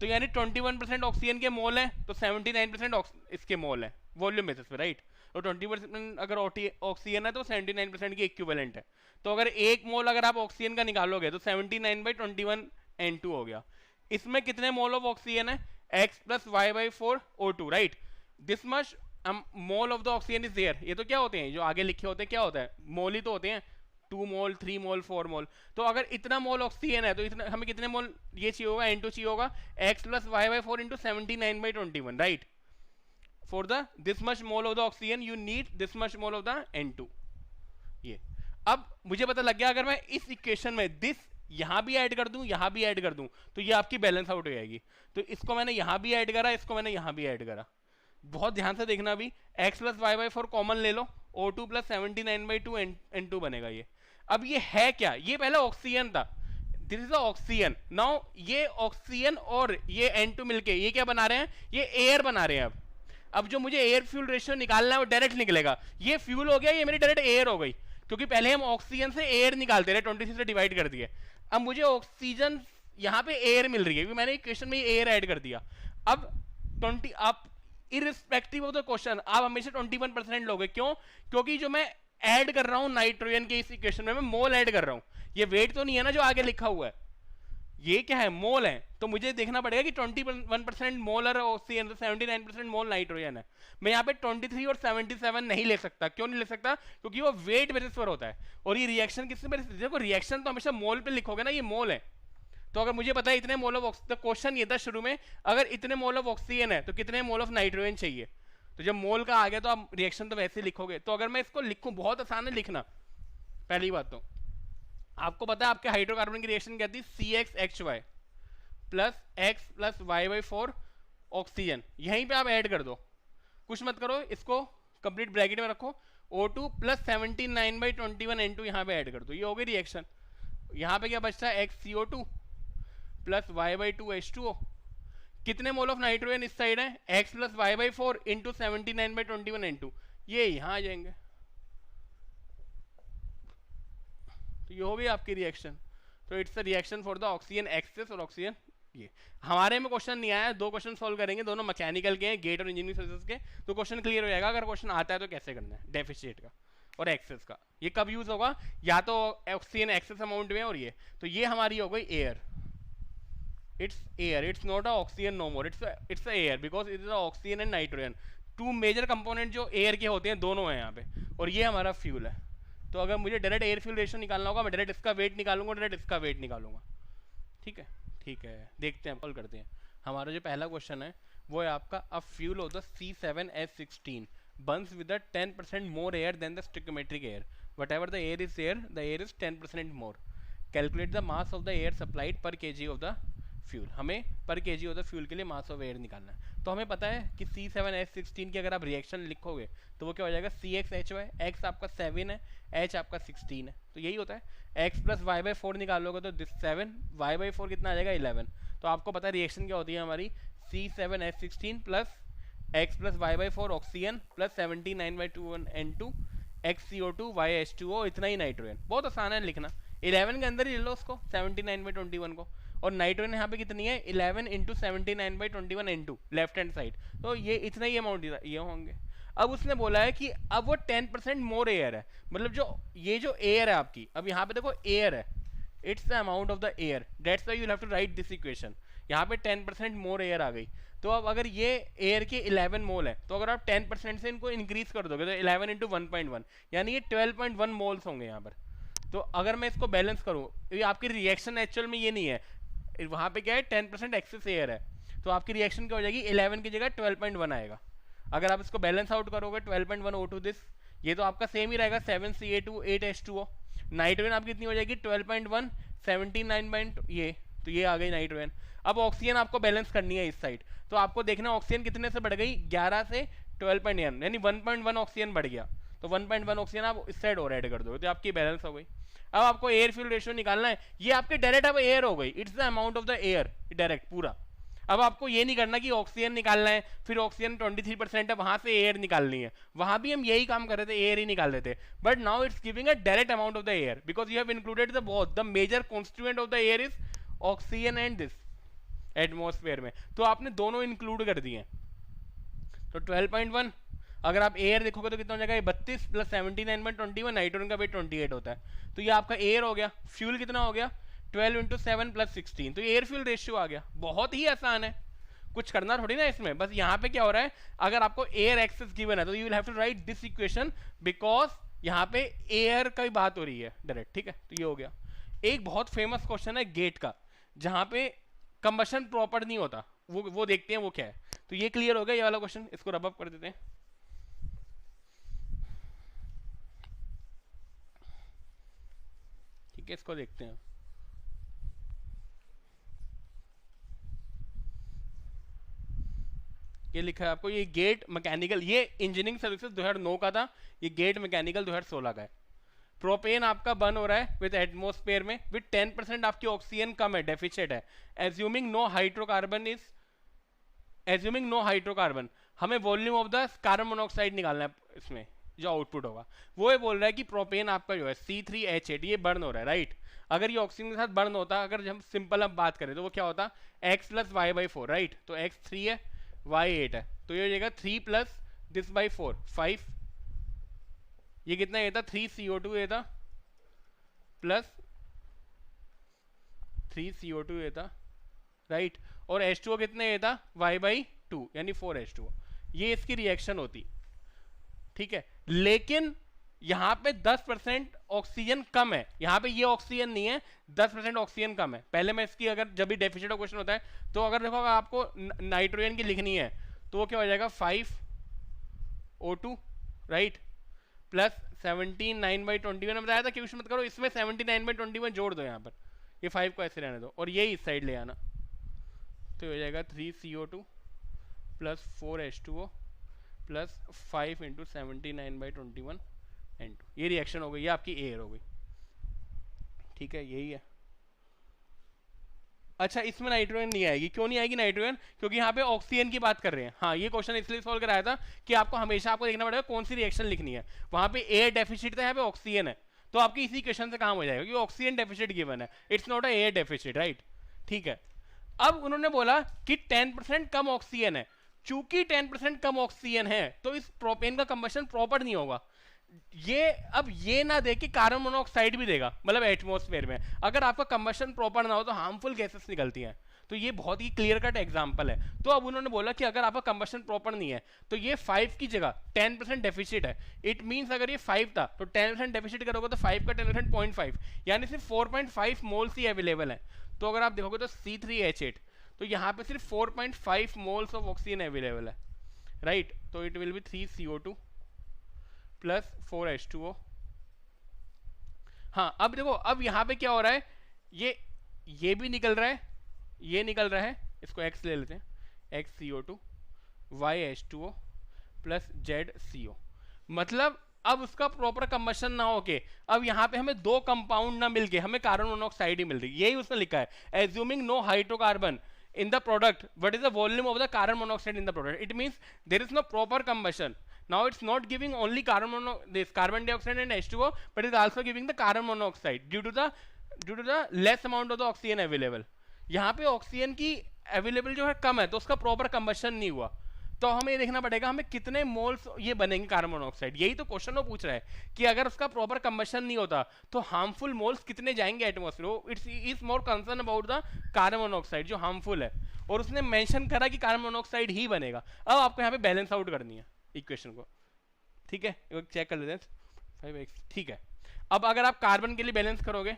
तो यानी 21% ऑक्सीजन के मोल है, तो 79% इसके मोल है वॉल्यूम बेसिस पे, राइट. तो 20% अगर ऑक्सीजन है तो 79% की इक्विवेलेंट है। तो अगर 1 मोल अगर आप ऑक्सीजन का निकालोगे तो 79/21 N2 हो गया। इसमें कितने मोल ऑफ ऑक्सीजन है? X + Y/4 O2, राइट। This much mole of the oxygen is there. ये तो क्या होते हैं जो आगे लिखे होते हैं, क्या होता है? मोल ही तो होते हैं, 2 मोल 3 मोल 4 मोल। तो अगर इतना मोल ऑक्सीजन है तो इतना हमें कितने मोल ये चाहिए होगा? N2 चाहिए होगा, X + Y/4 × 79/21, right. For the this much mole of the oxygen you need this much mole of the N2। ये अब मुझे पता लग गया, अगर मैं इस इक्वेशन में दिस यहां भी ऐड कर दूं, यहां भी ऐड कर दूं, तो ये आपकी बैलेंस आउट हो जाएगी। तो इसको मैंने यहां भी ऐड करा, इसको मैंने यहां भी ऐड करा। बहुत ध्यान से देखना, अभी X + Y/4 कॉमन ले लो, O2 + 79/2 N2 बनेगा ये। अब ये है क्या? ये पहले ऑक्सीजन था, दिस इज ऑक्सीजन। नाउ ये ऑक्सीजन और ये N2 मिलके ये क्या बना रहे हैं? ये एयर बना रहे हैं। अब जो मुझे एयर फ्यूल रेशियो निकालना है वो डायरेक्ट निकलेगा। ये फ्यूल हो गया, ये मेरी डायरेक्ट एयर हो गई, क्योंकि पहले हम ऑक्सीजन से एयर निकालते रहे, 23 से डिवाइड कर दिए। अब मुझे ऑक्सीजन यहाँ पे एयर मिल रही है, मैंने इक्वेशन में एयर ऐड कर दिया। अब 20 आप इररिस्पेक्टिव ऑफ द क्वेश्चन आप हमेशा 21% लोगे। क्यों? क्योंकि जो मैं ऐड कर रहा हूं नाइट्रोजन के इस इक्वेशन में, मैं मोल ऐड कर रहा हूं। ये वेट तो नहीं है ना जो आगे लिखा हुआ है, ये क्या है? मोल है। तो मुझे देखना पड़ेगा कि 21% मोलर ऑक्सीजन, 79% मोल नाइट्रोजन है। मैं यहाँ पे 23 और 77 नहीं ले सकता। क्यों नहीं ले सकता? क्योंकि वो वेट बेसिस पर होता है, और ये रिएक्शन किससे बेसिस? देखो रिएक्शन तो हमेशा मोल पे लिखोगे ना, ये मोल है। तो अगर मुझे पता है इतने मोल ऑफ, द क्वेश्चन ये था शुरू में, अगर इतने मोल ऑफ ऑक्सीजन है तो कितने मोल ऑफ नाइट्रोजन चाहिए। तो जब मोल का आ गया तो आप रिएक्शन तो वैसे लिखोगे। तो अगर मैं इसको लिखूं, बहुत आसान है लिखना। पहली बात तो आपको पता है आपके हाइड्रोकार्बन की रिएक्शन क्या थी? CXHY + X + Y/4 oxygen. यहीं पे आप ऐड कर दो, कुछ मत करो, इसको कंप्लीट ब्रैकेट में रखो। O2 + 79/21 N2 यहाँ पे ऐड कर दो, ये हो गई रिएक्शन। यहाँ पे क्या बचता है? XCO2 + Y/2 H2O। कितने मोल ऑफ नाइट्रोजन इस साइड है? X + Y/4 × 79/21 N2। ये यहाँ आ जाएंगे। तो ये हो गई आपकी रिएक्शन। तो it's a reaction for the oxygen excess और ऑक्सीजन। ये हमारे में क्वेश्चन नहीं आया, 2 क्वेश्चन सॉल्व करेंगे, दोनों मैकेनिकल के हैं, गेट और इंजीनियरिंग सर्विसेज के। तो क्वेश्चन क्लियर हो जाएगा अगर क्वेश्चन आता है तो कैसे करना है डेफिशिएट का और एक्सेस का। ये कब यूज होगा? या तो ऑक्सीजन एक्सेस अमाउंट में, और ये तो ये हमारी हो गई air. It's air, it's not a oxygen no more, it's air because it is oxygen and nitrogen, 2 major component जो एयर के होते हैं, दोनों हैं यहाँ पे। और ये हमारा फ्यूल है। तो अगर मुझे डायरेक्ट एयर फ्यूल रेशियो निकालना होगा, मैं डायरेक्ट इसका वेट निकालूंगा, डायरेक्ट इसका वेट निकालूंगा। ठीक है, ठीक है, देखते हैं, कॉल करते हैं। हमारा जो पहला क्वेश्चन है वो है आपका, a fuel of the C7H16 burns with a 10% more air than the stoichiometric air. Whatever the air is there, the air is 10% more. Calculate the mass of the air supplied per kg of the fuel. हमें पर kg of the fuel के लिए mass of air निकालना है। तो हमें पता है कि C7H16 की अगर आप रिएक्शन लिखोगे तो वो क्या हो जाएगा? CXHY, X आपका 7 है, H आपका 16 है, तो यही होता है। X + Y/4 निकालोगे तो 7, Y/4 कितना आ जाएगा? 11। तो आपको पता है रिएक्शन क्या होती है हमारी? C7H16 + X + Y/4 oxygen + 79/21 N2 XCO2 YH2O, इतना ही नाइट्रोजन। बहुत आसान है लिखना, 11 के अंदर ही ले लो उसको, 79/21 को। और नाइट्रोजन यहाँ पे कितनी है? 11 × 79/21 N2 लेफ्ट हैंड साइड। तो ये इतना ही अमाउंट ये होंगे। अब उसने बोला है कि अब वो 10% मोर एयर है, मतलब जो ये जो एयर है आपकी, अब यहाँ पे देखो एयर है, it's the amount of the air, that's why you have to write this equation. यहाँ पे 10% मोर एयर आ गई। तो अब अगर ये एयर के 11 मोल है, तो अगर आप 10% से इनको इंक्रीज कर दोगे तो 11 × 1.1 यानी ये 12.1 मोल्स होंगे यहाँ पर। तो अगर मैं इसको बैलेंस करूँ, ये आपकी रिएक्शन एक्चुअल में ये नहीं है, वहाँ पे क्या है? 10% एक्सेस एयर है, तो आपकी रिएक्शन क्या हो जाएगी? 11 की जगह 12.1 आएगा। अगर आप इसको बैलेंस आउट करोगे 12.1 O2 दिस, ये तो आपका सेम ही रहेगा, 7CA2 8H2O। नाइट्रोजन आपकी कितनी हो जाएगी? 12.1 79. ये तो ये आ गई नाइट्रोजन। अब ऑक्सीजन आपको बैलेंस करनी है इस साइड, तो आपको देखना ऑक्सीजन कितने से बढ़ गई? 11 से 12.1 यानी 1.1 ऑक्सीजन बढ़ गया। तो 1.1 ऑक्सीजन आप इस साइड और ऐड कर दो, तो आपकी बैलेंस हो गई। अब आपको एयर फ्यूल रेशियो निकालना है, ये आपके डायरेक्ट अब एयर हो गई, it's the amount of the air direct पूरा। अब आपको ये नहीं करना कि ऑक्सीजन निकालना है, फिर ऑक्सीजन 23% है, वहां से एयर निकालनी है। वहां भी हम यही काम कर रहे थे, एयर ही निकाल रहे थे, but now it's giving a direct amount of the air because you have included the both, the major constituent of the air is oxygen and this atmosphere में, तो आपने दोनों इंक्लूड कर दिए। तो 12.1 अगर आप एयर देखोगे तो कितना हो जाएगा, ये 32 प्लस 79/21, नाइट्रोजन का वेट 28 होता है, तो ये आपका एयर हो गया। फ्यूल कितना हो गया, 12 × 7 + 16, तो एयर फ्यूल रेशियो आ गया। बहुत ही आसान है, कुछ करना थोड़ी ना इसमें, बस यहाँ पे क्या हो रहा है, अगर आपको एयर एक्सेस गिवन है तो you will have to write this equation, because यहाँ पे एयर की बात हो रही है डायरेक्ट, ठीक है। तो ये हो गया। एक बहुत फेमस क्वेश्चन है गेट का, जहां पे कंबशन प्रॉपर नहीं होता, वो देखते हैं वो क्या है। तो ये क्लियर हो गया ये वाला क्वेश्चन, इसको रब अप कर देते हैं। ठीक है, इसको देखते हैं। ये लिखा है आपको, ये गेट मैकेनिकल, ये इंजीनियरिंग सर्विसेज 2009 का था, ये गेट मैकेनिकल 2016 का है। प्रोपेन आपका बर्न हो रहा है विद एटमॉस्फेयर में, विद 10% आपकी ऑक्सीजन कम है, डेफिशिट है। Assuming no hydrocarbon is, assuming no hydrocarbon, हमें volume of the carbon monoxide निकालना है, इसमें जो आउटपुट होगा वो ये बोल रहा है कि प्रोपेन आपका जो है C3H8 ये बर्न हो रहा है, राइट। अगर ये ऑक्सीजन के साथ बर्न होता, अगर हम सिंपल अब बात करें तो वो क्या होता, x + y/4, राइट। तो x 3 है, y 8 है, तो ये हो जाएगा 3 + this by 4 5, ये कितना ये था 3 CO2 ये था प्लस 3 CO2 ये था, राइट। और H2O कितने ये था y/2 यानी 4 H2O, ये इसकी रिएक्शन होती, ठीक है। लेकिन यहाँ पे 10% ऑक्सीजन कम है, यहाँ पे ये ऑक्सीजन नहीं है, 10% ऑक्सीजन कम है। पहले मैं इसकी, अगर जब भी डेफिशिट का क्वेश्चन होता है तो अगर देखो अगर आपको नाइट्रोजन की लिखनी है तो वो क्या हो जाएगा 5 O2, राइट, प्लस 79/21 में बताया था, क्वेश्चन मत करो, इसमें 79/21 जोड़ दो यहाँ पर, ये 5 को ऐसे रहने दो और ये इस साइड ले आना, तो हो जाएगा 3 CO2 plus 4 H2O plus 5 × 79/21 N2, ये रिएक्शन हो गई, ये आपकी एयर हो गई, ठीक है, यही है। अच्छा, इसमें नाइट्रोजन नहीं आएगी, क्यों नहीं आएगी नाइट्रोजन, क्योंकि यहाँ पे ऑक्सीजन की बात कर रहे हैं। हाँ, ये क्वेश्चन इसलिए सॉल्व कराया था कि आपको हमेशा आपको देखना पड़ेगा कौन सी रिएक्शन लिखनी है। वहां पे एयर डेफिसिट था, यहाँ पे ऑक्सीजन है, तो आपकी इसी क्वेश्चन से काम हो जाएगा, क्योंकि ऑक्सीजन डेफिसिट गिवन है, it's not a air deficit, right, ठीक है। अब उन्होंने बोला कि 10% कम ऑक्सीजन है, चूंकि 10% कम ऑक्सीजन है तो इस प्रोपेन का कंबशन प्रॉपर नहीं होगा। ये अब ये ना दे कि कार्बन मोनोऑक्साइड भी देगा, मतलब एटमॉस्फेयर में अगर आपका कंबशन प्रॉपर ना हो तो हार्मफुल गैसेस निकलती हैं। तो ये बहुत ही क्लियर कट एग्जांपल है। तो अब उन्होंने बोला कि अगर आपका कंबशन प्रॉपर नहीं है तो ये 5 की जगह 10% डेफिसिट है। इट मींस अगर ये 5 था तो 10% डेफिसिट करोगे तो 5 का 10% 0.5 यानी सिर्फ 4.5 मोल्स ही अवेलेबल है। तो अगर आप देखोगे तो C3H8 तो यहाँ पे सिर्फ 4.5 मोल्स ऑफ ऑक्सीजन अवेलेबल है, राइट। तो it will be 3 CO2 plus 4 H2O। हाँ, अब देखो अब यहाँ पे क्या हो रहा है, ये भी निकल रहा है, ये निकल रहा है, इसको X ले लेते हैं, X CO2 Y H2O plus Z CO। मतलब अब उसका प्रॉपर कंबशन ना होके अब यहाँ पे हमें दो कंपाउंड ना मिलके हमें कार्बन मोनोऑक्साइड ही मिल रही, यही उसने लिखा है, assuming no hydrocarbon in the product, what is the volume of the carbon monoxide in the product? It means there is no proper combustion. Now it's not giving only this carbon dioxide and H2O, but it is also giving the carbon monoxide due to the less amount of the oxygen available. यहाँ पे oxygen की available जो है कम है तो उसका proper combustion नहीं हुआ, तो हमें ये देखना पड़ेगा हमें कितने मोल्स ये बनेंगे कार्बन मोनोऑक्साइड। यही तो क्वेश्चन वो पूछ रहा है कि अगर उसका प्रॉपर कंबशन नहीं होता तो हार्मफुल मोल्स कितने जाएंगे atmosphere. It's is more concern about the carbon monoxide जो हार्मफुल है, और उसने मेंशन करा कि कार्बन मोनोऑक्साइड ही बनेगा। अब आपको यहाँ पे बैलेंस आउट करनी है इक्वेशन को, ठीक है, चेक कर लेते हैं 5x, ठीक है। अब अगर आप कार्बन के लिए बैलेंस करोगे,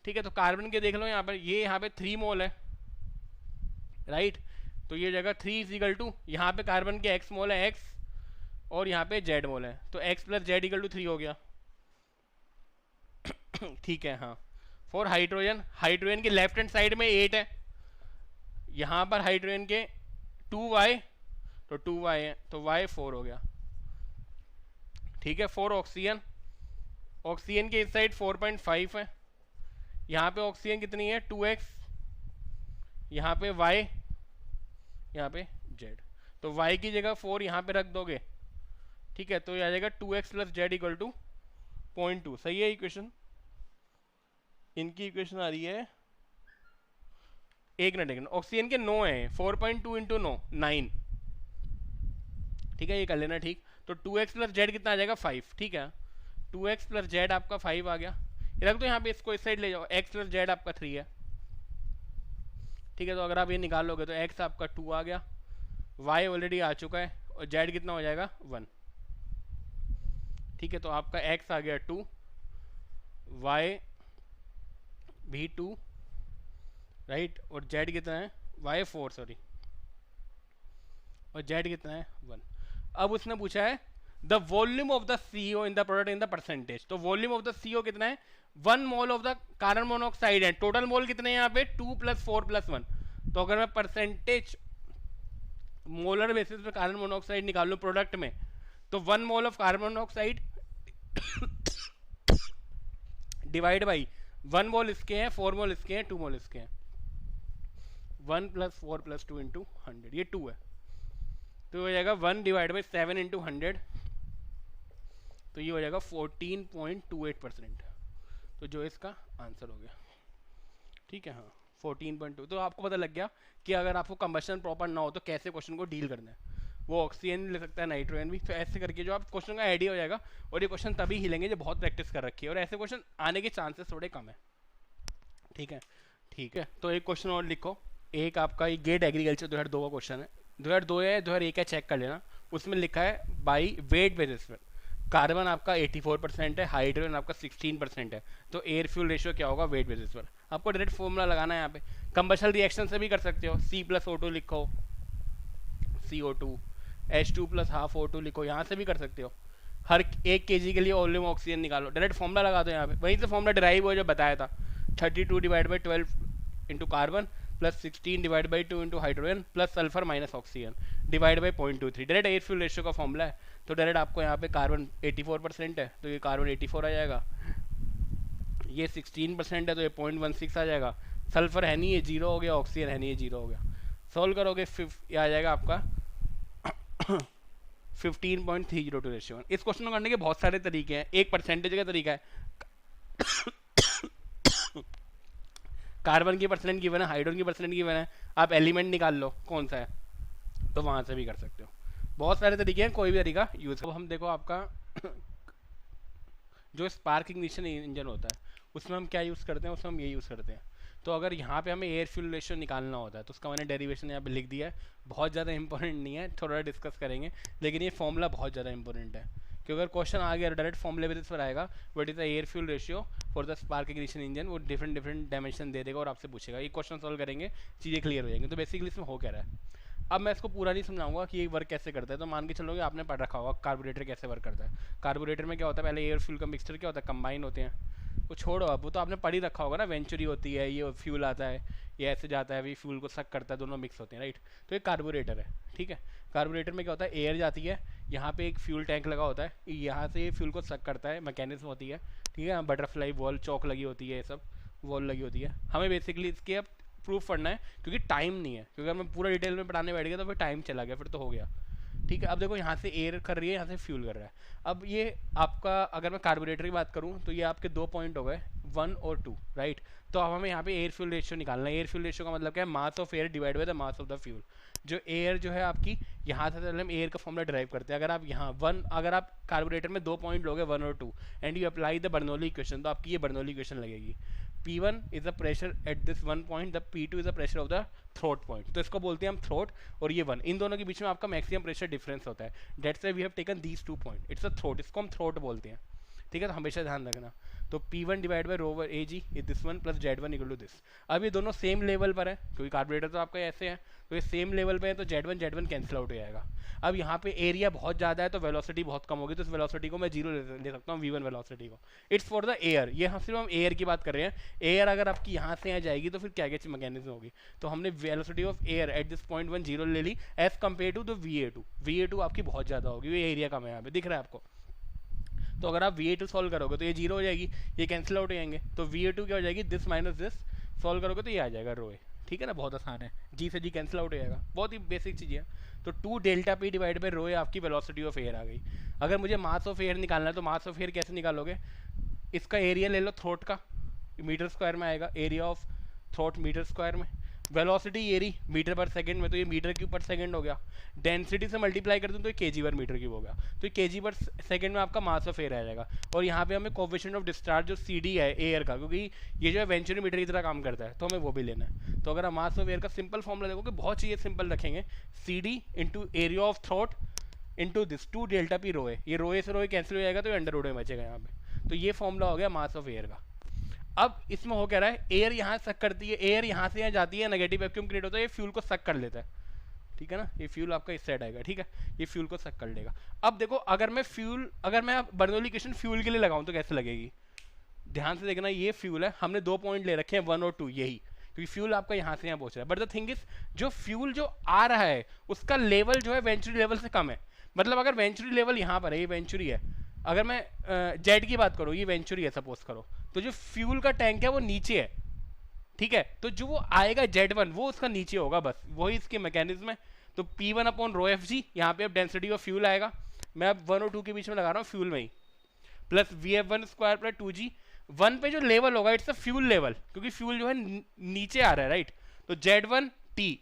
ठीक है, तो कार्बन के देख लो यहाँ पर, ये यहाँ पे 3 मोल है, राइट, तो ये जगह 3 = यहाँ पे कार्बन के x मोल है x और यहाँ पे z मोल है, तो x + z = 3 हो गया, ठीक है। हाँ, फॉर हाइड्रोजन के लेफ्ट हैंड साइड में 8 है, यहाँ पर हाइड्रोजन के 2y तो 2y है, तो y 4 हो गया, ठीक है। 4 ऑक्सीजन के इस साइड 4.5 है, यहाँ पे ऑक्सीजन कितनी है 2x, यहाँ पे y, यहाँ पे z, तो y की जगह 4 यहाँ पे रख दोगे, ठीक है, तो ये आ जाएगा 2x + z = 0.2। सही है इक्वेशन, इनकी इक्वेशन आ रही है, एक मिनट, ऑक्सीजन के 9 है, 4.2 × 9 9, ठीक है, ये कर लेना, ठीक। तो 2x प्लस जेड कितना आ जाएगा 5, ठीक है। 2x प्लस जेड आपका 5 आ गया, रख दो यहाँ पे, इसको इस साइड ले जाओ, x प्लस जेड आपका 3 है, ठीक है। तो अगर आप ये निकाल लोगे तो x आपका 2 आ गया, y ऑलरेडी आ चुका है, और z कितना हो जाएगा 1, ठीक है। तो आपका x आ गया 2, y भी 2, राइट, और z कितना है, y 4 सॉरी, और z कितना है 1। अब उसने पूछा है the volume of the CO in the product in the percentage. तो वॉल्यूम ऑफ द CO कितना है, 1 मोल ऑफ द कार्बन मोनोऑक्साइड है, टोटल मोल कितने हैं यहाँ पे 2 + 4 + 1। तो अगर मैं परसेंटेज मोलर बेसिस पे कार्बन मोनोऑक्साइड निकाल लूँ प्रोडक्ट में, तो 1 mole of carbon monoxide divide by 1 मोल इसके हैं, 4 मोल इसके हैं, 2 मोल इसके हैं, 1 + 4 + 2 × 100, ये 2 है। तो हो जाएगा 1 डिवाइड बाई 7 × 100, तो ये हो जाएगा 14.28%। तो जो इसका आंसर हो गया, ठीक है, हाँ 14.2। तो आपको पता लग गया कि अगर आपको कंबशन प्रॉपर ना हो तो कैसे क्वेश्चन को डील करना है। वो ऑक्सीजन ले सकता है, नाइट्रोजन भी, तो ऐसे करके जो आप क्वेश्चन का आइडिया हो जाएगा। और ये क्वेश्चन तभी हिलेंगे जो बहुत प्रैक्टिस कर रखी है, और ऐसे क्वेश्चन आने के चांसेस थोड़े कम है, ठीक है, ठीक है। तो एक क्वेश्चन और लिखो, एक आपका ये गेट एग्रीकल्चर 2002 का क्वेश्चन है, 2002 है 2001 है, चेक कर लेना। उसमें लिखा है बाई वेट बेसिस पर कार्बन आपका 84% है, हाइड्रोजन आपका 16% है, तो एयर फ्यूल रेशियो क्या होगा वेट बेसिस पर। आपको डायरेक्ट फॉर्मूला लगाना है यहाँ पे, कंबशन रिएक्शन से भी कर सकते हो, C + O2 लिखो, CO2, H2 + ½ O2 लिखो, यहाँ से भी कर सकते हो। हर 1 kg के लिए वॉल्यूम ऑक्सीजन निकालो, डायरेक्ट फॉर्मूला लगा दो यहाँ पे, वहीं से फॉर्मूला डिराइव हुआ जो बताया था, 32 divide by 12 into carbon plus 16 divide by 2 into hydrogen plus sulphur minus oxygen divide by 0.23, direct air fuel ratio का फॉर्मूला है। तो डायरेक्ट आपको यहाँ पे कार्बन 84% है, तो ये कार्बन 84 आ जाएगा, ये 16% है तो ये 0.16 आ जाएगा, सल्फर है नहीं ये 0 हो गया, ऑक्सीजन है नहीं ये 0 हो गया। सॉल्व करोगे ये आ जाएगा आपका 15.302 रेशियो। इस क्वेश्चन को करने के बहुत सारे तरीके हैं, एक परसेंटेज का तरीका है, कार्बन की परसेंट गिवन है, हाइड्रोजन की परसेंट गिवन है, आप एलिमेंट निकाल लो कौन सा है, तो वहां से भी कर सकते हो। बहुत सारे तरीके हैं, कोई भी तरीका यूज। अब हम देखो आपका जो स्पार्क इग्निशन इंजन होता है उसमें हम क्या यूज़ करते हैं, उसमें हम ये यूज़ करते हैं। तो अगर यहाँ पे हमें एयर फ्यूल रेशियो निकालना होता है तो उसका मैंने डेरिवेशन यहाँ पे लिख दिया है, बहुत ज़्यादा इंपॉर्टेंट नहीं है, थोड़ा डिस्कस करेंगे, लेकिन ये फॉर्मूला बहुत ज़्यादा इंपॉर्टेंट है, क्योंकि अगर क्वेश्चन आ गया डायरेक्ट फॉर्मूले बेसिस पर आएगा, what is the air fuel ratio for the spark ignition engine, वो डिफरेंट डायमेंशन दे देगा और आपसे पूछेगा। ये क्वेश्चन सॉल्व करेंगे, चीज़ें क्लियर हो जाएंगी। तो बेसिकली इसमें हो क्या रहा है, अब मैं इसको पूरा नहीं समझाऊंगा कि ये वर्क कैसे करता है। तो मान के चलोगे आपने पढ़ रखा होगा कार्बोरेटर कैसे वर्क करता है। कार्बोरेटर में क्या होता है, पहले एयर फ्यूल का मिक्सचर क्या होता है, कंबाइन होते हैं, वो छोड़ो, अब वो तो आपने पढ़ ही रखा होगा ना, वेंचुरी होती है, ये फ्यूल आता है, ये ऐसे जाता है, भी फ्यूल को सक करता है, दोनों मिक्स होते हैं, राइट। तो ये कार्बोरेटर है, ठीक है। कार्बोरेटर में क्या होता है, एयर जाती है, यहाँ पे एक फ्यूल टैंक लगा होता है, यहाँ से ये फ्यूल को सक करता है, मैकेनिज्म होती है, ठीक है। बटरफ्लाई वॉल चौक लगी होती है, ये सब वॉल लगी होती है। हमें बेसिकली इसके अब प्रूफ पढ़ना है, क्योंकि टाइम नहीं है, क्योंकि अगर मैं पूरा डिटेल में पढ़ाने बैठ गया तो फिर टाइम चला गया, फिर तो हो गया, ठीक है। अब देखो यहाँ से एयर कर रही है, यहाँ से फ्यूल कर रहा है। अब ये आपका, अगर मैं कार्बोरेटर की बात करूँ तो ये आपके 2 पॉइंट हो गए, 1 और 2, राइट। तो अब हमें यहाँ पे एयर फ्यूल रेशियो निकालना है। एयर फ्यूल रेशियो का मतलब क्या है, मास of air divide by the mass of the fuel. जो एयर जो है आपकी, यहाँ से हम एयर का फॉर्मूला ड्राइव करते हैं। अगर आप यहाँ 1, अगर आप कार्बोरेटर में 2 पॉइंट लोगे 1 और 2 and you apply the Bernoulli equation, तो आपकी ये बर्नौली इक्वेशन लगेगी। P1 is the pressure at this one point, the P2 is the pressure of the throat point। तो इसको बोलते हैं हम थ्रोट, और ये 1, इन दोनों के बीच में आपका मैक्सिमम प्रेशर डिफरेंस होता है। That's why we have taken these 2 points, it's a throat, इसको हम थ्रोट बोलते हैं, ठीक है। तो हमेशा ध्यान रखना। तो P1 divide by rho AG is this one plus Z1 equal to this. अब ये दोनों सेम लेवल पर है, क्योंकि कार्बोरेटर तो आपका ऐसे है, तो ये सेम लेवल पे है, तो Z1 कैंसिल आउट हो जाएगा। अब यहाँ पे एरिया बहुत ज़्यादा है तो वेलोसिटी बहुत कम होगी, तो इस वेलोसिटी को मैं 0 ले सकता हूँ, V1 वेलोसिटी को। इट्स फॉर द एयर, ये हम सिर्फ एयर की बात कर रहे हैं। एयर अगर आपकी यहाँ से आ जाएगी तो फिर क्या क्या मैकेनिज्म होगी, तो हमने velocity of air at this point 1 0 ले ली as compare to the VA2 आपकी बहुत ज़्यादा होगी, ये एरिया कम है, यहाँ पे दिख रहा है आपको। तो अगर आप VA2 सॉल्व करोगे तो ये 0 हो जाएगी, ये कैंसिल आउट हो जाएंगे, तो VA2 क्या हो जाएगी, दिस माइनस दिस, सॉल्व करोगे तो ये आ जाएगा रो ए, ठीक है ना, बहुत आसान है, G से G कैंसिल आउट हो जाएगा, बहुत ही बेसिक चीज़ है। तो 2 delta P divide by rho A आपकी वेलोसिटी ऑफ एयर आ गई। अगर मुझे मास ऑफ एयर निकालना है तो मास ऑफ एयर कैसे निकालोगे, इसका एरिया ले लो थ्रोट का, मीटर स्क्वायर में आएगा, area of throat metre square में, वेलोसिटी ये रही मीटर पर सेकंड में, तो ये मीटर क्यूब पर सेकंड हो गया। डेंसिटी से मल्टीप्लाई कर दूँ तो ये केजी पर मीटर क्यूब हो गया, तो ये केजी पर सेकंड में आपका मास ऑफ एयर आ जाएगा। और यहाँ पे हमें कोएफिशिएंट ऑफ डिस्चार्ज जो CD है एयर का, क्योंकि ये जो है वेंचुरी मीटर की तरह काम करता है, तो हमें वो भी लेना है। तो अगर हम मास ऑफ एयर का सिंपल फॉर्मूला देखोगे, बहुत चीज़ें सिंपल रखेंगे, CD into area of throat into this 2 delta P rho A, ये रो ए से रो ए कैंसिल हो जाएगा तो अंडर रूट में बचेगा यहाँ पे। तो ये फॉर्मूला हो गया मास ऑफ एयर का। अब इसमें हो क्या रहा है, एयर यहाँ सक करती है, एयर यहाँ से यहाँ जाती है, नेगेटिव वैक्यूम क्रिएट होता है, ये फ्यूल को सक कर लेता है, ठीक है ना, ये फ्यूल आपका इस साइड आएगा, ठीक है, ये फ्यूल को सक कर लेगा। अब देखो अगर मैं बर्नौली इक्वेशन फ्यूल के लिए लगाऊं तो कैसे लगेगी, ध्यान से देखना, ये फ्यूल है, हमने 2 पॉइंट ले रखे हैं 1 और 2, यही, क्योंकि फ्यूल आपका यहाँ से यहाँ पहुंच रहा है। बट द थिंग इज जो फ्यूल जो आ रहा है उसका लेवल जो है वेंचुरी लेवल से कम है। मतलब अगर वेंचुरी लेवल यहाँ पर है, ये वेंचुरी है, अगर मैं जेट की बात करूँ, ये वेंचुरी है सपोज करो, तो जो फ्यूल का टैंक है वो नीचे है, ठीक है, तो जो वो आएगा Z1 वो उसका नीचे होगा, बस वही इसके मैकेनिज्म है। तो P1 अपॉन रो एफ जी, यहाँ पे अब डेंसिटी ऑफ फ्यूल आएगा, मैं अब 1 और 2 के बीच में लगा रहा हूँ फ्यूल में ही, plus VF1 square plus 2G। 1 पे जो लेवल होगा इट्स अ फ्यूल लेवल, क्योंकि फ्यूल जो है नीचे आ रहा है, राइट, तो Z1 T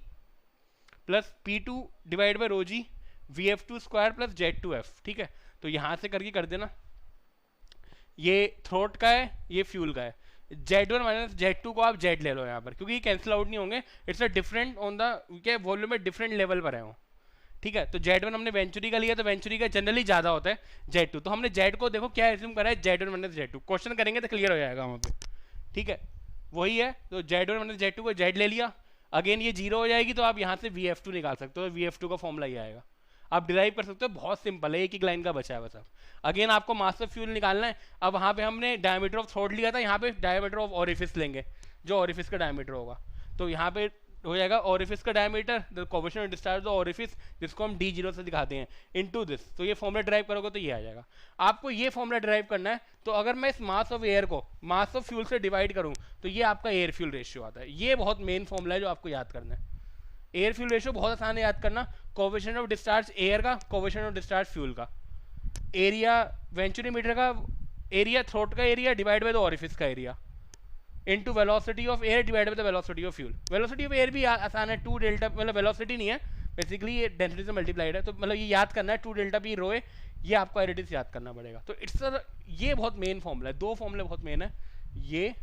plus P2 divide by rho g VF2 square plus Z2 F, ठीक है। तो यहाँ से करके कर देना, ये थ्रोट का है, ये फ्यूल का है, Z1 माइनस Z2 को आप Z ले लो यहाँ पर, क्योंकि ये कैंसिल आउट नहीं होंगे, it's a different on the क्या वॉल्यूम में डिफरेंट लेवल पर है वो, ठीक है। तो Z1 हमने वेंचुरी का लिया, तो वेंचुरी का जनरली ज़्यादा होता है Z2, तो हमने Z को देखो क्या एज्यूम करा है, Z1 माइनस Z2, क्वेश्चन करेंगे तो क्लियर हो जाएगा वहाँ पे, ठीक है, वही है। तो Z1 माइनस Z2 को Z ले लिया, अगेन ये 0 हो जाएगी, तो आप यहाँ से VF2 निकाल सकते हो, VF2 का फॉर्मूला ये आएगा, आप डिराइव कर सकते हो, बहुत सिंपल है, एक ही लाइन का बचा है बस। अब अगेन आपको मास ऑफ फ्यूल निकालना है, अब वहाँ पे हमने डायमीटर ऑफ थ्रोट लिया था, यहाँ पे डायमीटर ऑफ ओरिफिस लेंगे, जो ओरिफिस का डायमीटर होगा, तो यहाँ पे हो जाएगा ओरिफिस का diameter, the coefficient of discharge of orifice, जिसको हम D0 से दिखाते हैं, इनटू दिस, तो ये फॉर्मूला ड्राइव करोगे तो ये आ जाएगा। आपको ये फॉर्मूला ड्राइव करना है, तो अगर मैं इस मास ऑफ एयर को मास ऑफ फ्यूल से डिवाइड करूँ तो ये आपका एयर फ्यूल रेशियो आता है। ये बहुत मेन फॉर्मूला है जो आपको याद करना है। एयर फ्यूल रेशियो बहुत आसान है याद करना, कोएफिशिएंट ऑफ डिस्चार्ज एयर का, कोएफिशिएंट ऑफ डिस्चार्ज फ्यूल का, एरिया वेंचुरी मीटर का एरिया, थ्रोट का area divide by the orifice का area, into velocity of air divide by the velocity of fuel. Velocity of air भी आसान है, 2 delta, मतलब velocity नहीं है बेसिकली, ये डेंसिटी से मल्टीप्लाइड है, तो मतलब ये याद करना है 2 डेल्टा पी रो ए, ये आपको एरिटिस याद करना पड़ेगा। तो इट्स ये बहुत मेन फॉर्मूला है, 2 फॉर्मूले बहुत मेन है, ये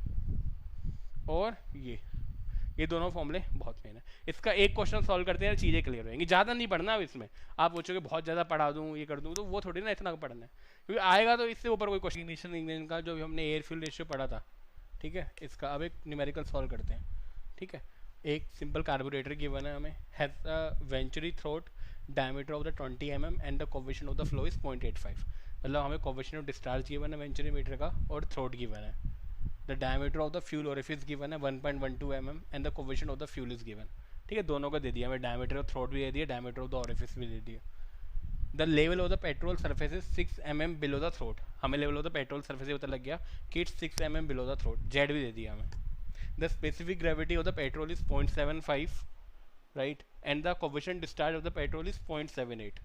और ये दोनों फॉर्मूले बहुत मेन है। इसका एक क्वेश्चन सॉल्व करते हैं, चीज़ें क्लियर होंगी, ज़्यादा नहीं पढ़ना अब इसमें, आप पूछोगे बहुत ज़्यादा पढ़ा दूँ ये कर दूँ, तो वो थोड़ी ना इतना पढ़ना है, क्योंकि आएगा तो इससे ऊपर कोई क्वेश्चन इंग्लिश का जो भी हमने एयर फ्यूल रेशियो पढ़ा था, ठीक है, इसका अब एक न्यूमेरिकल सॉल्व करते हैं, ठीक है। एक सिंपल कार्बोरेटर गिवन है हमें, has a venturi throat diameter of the 20 mm and the coefficient of the flow is 0.85, मतलब हमें कोएफिशिएंट ऑफ डिस्चार्ज गिवन है वेंचुरी मीटर का और थ्रोट गिवन है, the diameter of the fuel orifice given है 1.12 mm and the coefficient of the fuel is given, ठीक है, दोनों का दे दिया हमें, डायमीटर ऑफ थ्रोट भी दे दिया, डायमीटर ऑफ द ओरिफिस भी दे दिया। The level of the petrol surface is 6 mm below the throat, हमें level of the petrol surface ये पता लग गया कि it's 6 mm below the throat, Z भी दे दिया हमें। The specific gravity of the petrol is 0.75, right, and the coefficient discharge of the petrol is 0.78,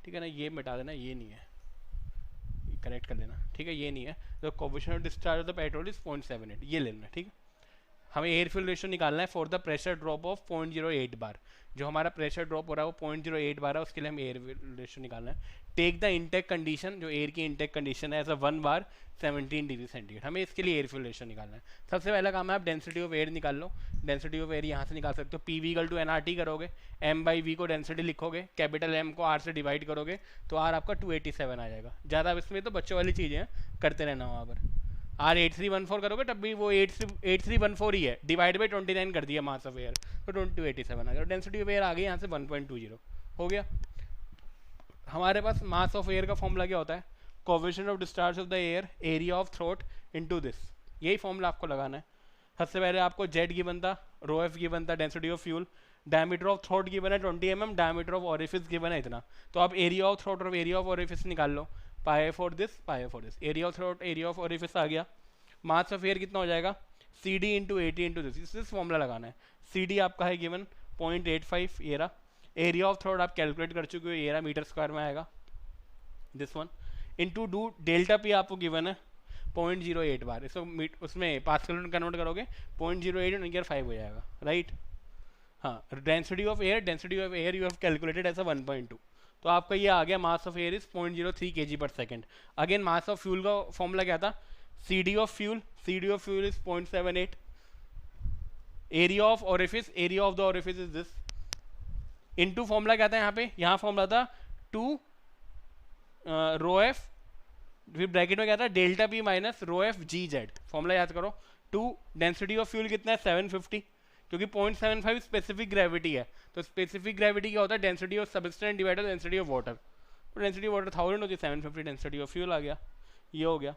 ठीक है ना, ये मिटा देना, ये नहीं है, करेक्ट कर लेना, ठीक है, ये नहीं है, the coefficient of discharge of the petrol is 0.78, ये ले लेना, ठीक है। हमें एयर फ्यूल रेशियो निकालना है for the pressure drop of 0.08 बार, जो हमारा प्रेशर ड्रॉप हो रहा है वो 0.08 बार है, उसके लिए हम एयर रेशियो निकालना है। टेक द इनटेक कंडीशन, जो एयर की इनटेक कंडीशन है as a 1 bar 17 degree centigrade, हमें इसके लिए एयर फ्यूल रेशियो निकालना है। सबसे पहला काम है आप डेंसिटी ऑफ एयर निकाल लो, डेंसिटी ऑफ एयर यहाँ से निकाल सकते हो, PV इक्वल टू NRT करोगे, M/V को डेंसिटी लिखोगे, कैपिटल M को R से डिवाइड करोगे तो R आपका 287 आ जाएगा। ज़्यादा इसमें तो बच्चों वाली चीज़ें हैं, करते रहना वहाँ पर। R8314 करोगे तब भी वो 8314 ही है, डिवाइड बाई 29 कर दिया मास ऑफ एयर, तो 287 आ गया, डेंसिटी ऑफ एयर आ गई यहाँ से 1.20 हो गया। हमारे पास मास ऑफ एयर का फॉर्मूला क्या होता है, coefficient of discharge of the air, area of throat into this, यही फॉर्मूला आपको लगाना है। सबसे पहले आपको जेड गिवन था, रो एफ गिवन था, density of fuel, diameter of throat given है 20 mm, diameter of orifice given है इतना, तो आप एरिया ऑफ थ्रोट और एरिया ऑफ ओरिफिस निकाल लो, पाई for this, area of throat area of orifice आ गया। मास ऑफ एयर कितना हो जाएगा, CD into 80 into this formula लगाना है। CD आपका है गिवन 0.85 ये रहा, एरिया ऑफ थ्रोट आप कैलकुलेट कर चुके हो, ये रहा मीटर स्क्वायर में आएगा, this one into two delta P आपको गिवन है 0.08 बार, इसको उसमें पास्कल में कन्वर्ट करोगे 0.08 नियर 5 हो जाएगा, राइट। हाँ, density of air you have calculated as a 1.2, तो आपका ये आ गया mass of air is 0.03 kg/s। Again mass of fuel का फॉर्मूला क्या था, CD of fuel is 0.78, area of orifice is this, into formula क्या था यहाँ फॉर्मूला था 2 रो एफ, फिर ब्रैकेट में क्या था delta P minus rho F G Z, formula याद करो। 2 डेंसिटी ऑफ फ्यूल कितना है 750, क्योंकि 0.75 स्पेसिफिक ग्रेविटी है, तो स्पेसिफिक ग्रेविटी क्या होता है density of substance divided density of water, तो डेंसिटी ऑफ वाटर 1000 होती है, 750 डेंसिटी ऑफ फ्यूल आ गया, ये हो गया।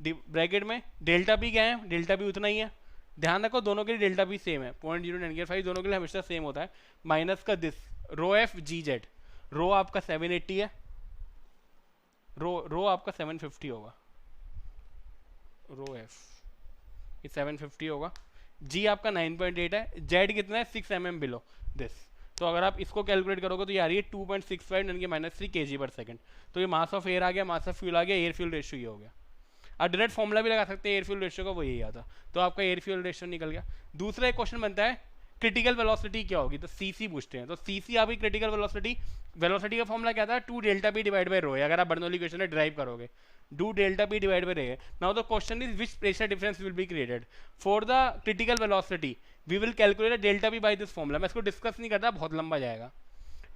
ब्रैकेट में डेल्टा पी क्या है, डेल्टा पी उतना ही है, ध्यान रखो दोनों के लिए डेल्टा पी सेम है 0.0995, दोनों के लिए हमेशा सेम होता है, माइनस का this rho F G Z, rho आपका 780 है, रो आपका 750 होगा, रो एफ ये 750 होगा, जी आपका 9.8 है, जेड कितना है 6 mm बिलो दिस, तो अगर आप इसको कैलकुलेट करोगे तो ये आ रही है 2.65 -3 kg/s। तो ये मास ऑफ एयर आ गया, मास ऑफ फ्यूल आ गया, एयर फ्यूल रेशियो ये हो गया। आप डायरेक्ट फॉर्मूला भी लगा सकते हैं एयर फ्यूल रेशियो का, वो यही आता, तो आपका एयर फ्यूल रेशियो निकल गया। दूसरा एक क्वेश्चन बनता है क्रिटिकल वेलोसिटी क्या होगी, तो सीसी पूछते हैं, तो सीसी आपकी क्रिटिकल वेलोसिटी का फॉर्मूला क्या था 2 delta P divide by rho, अगर आप बर्नौली इक्वेशन में ड्राइव करोगे 2 delta P divide by rho. Now the question is which pressure difference will be created for the critical velocity, we will calculate delta P by this formula. मैं इसको discuss नहीं करता, बहुत लंबा जाएगा।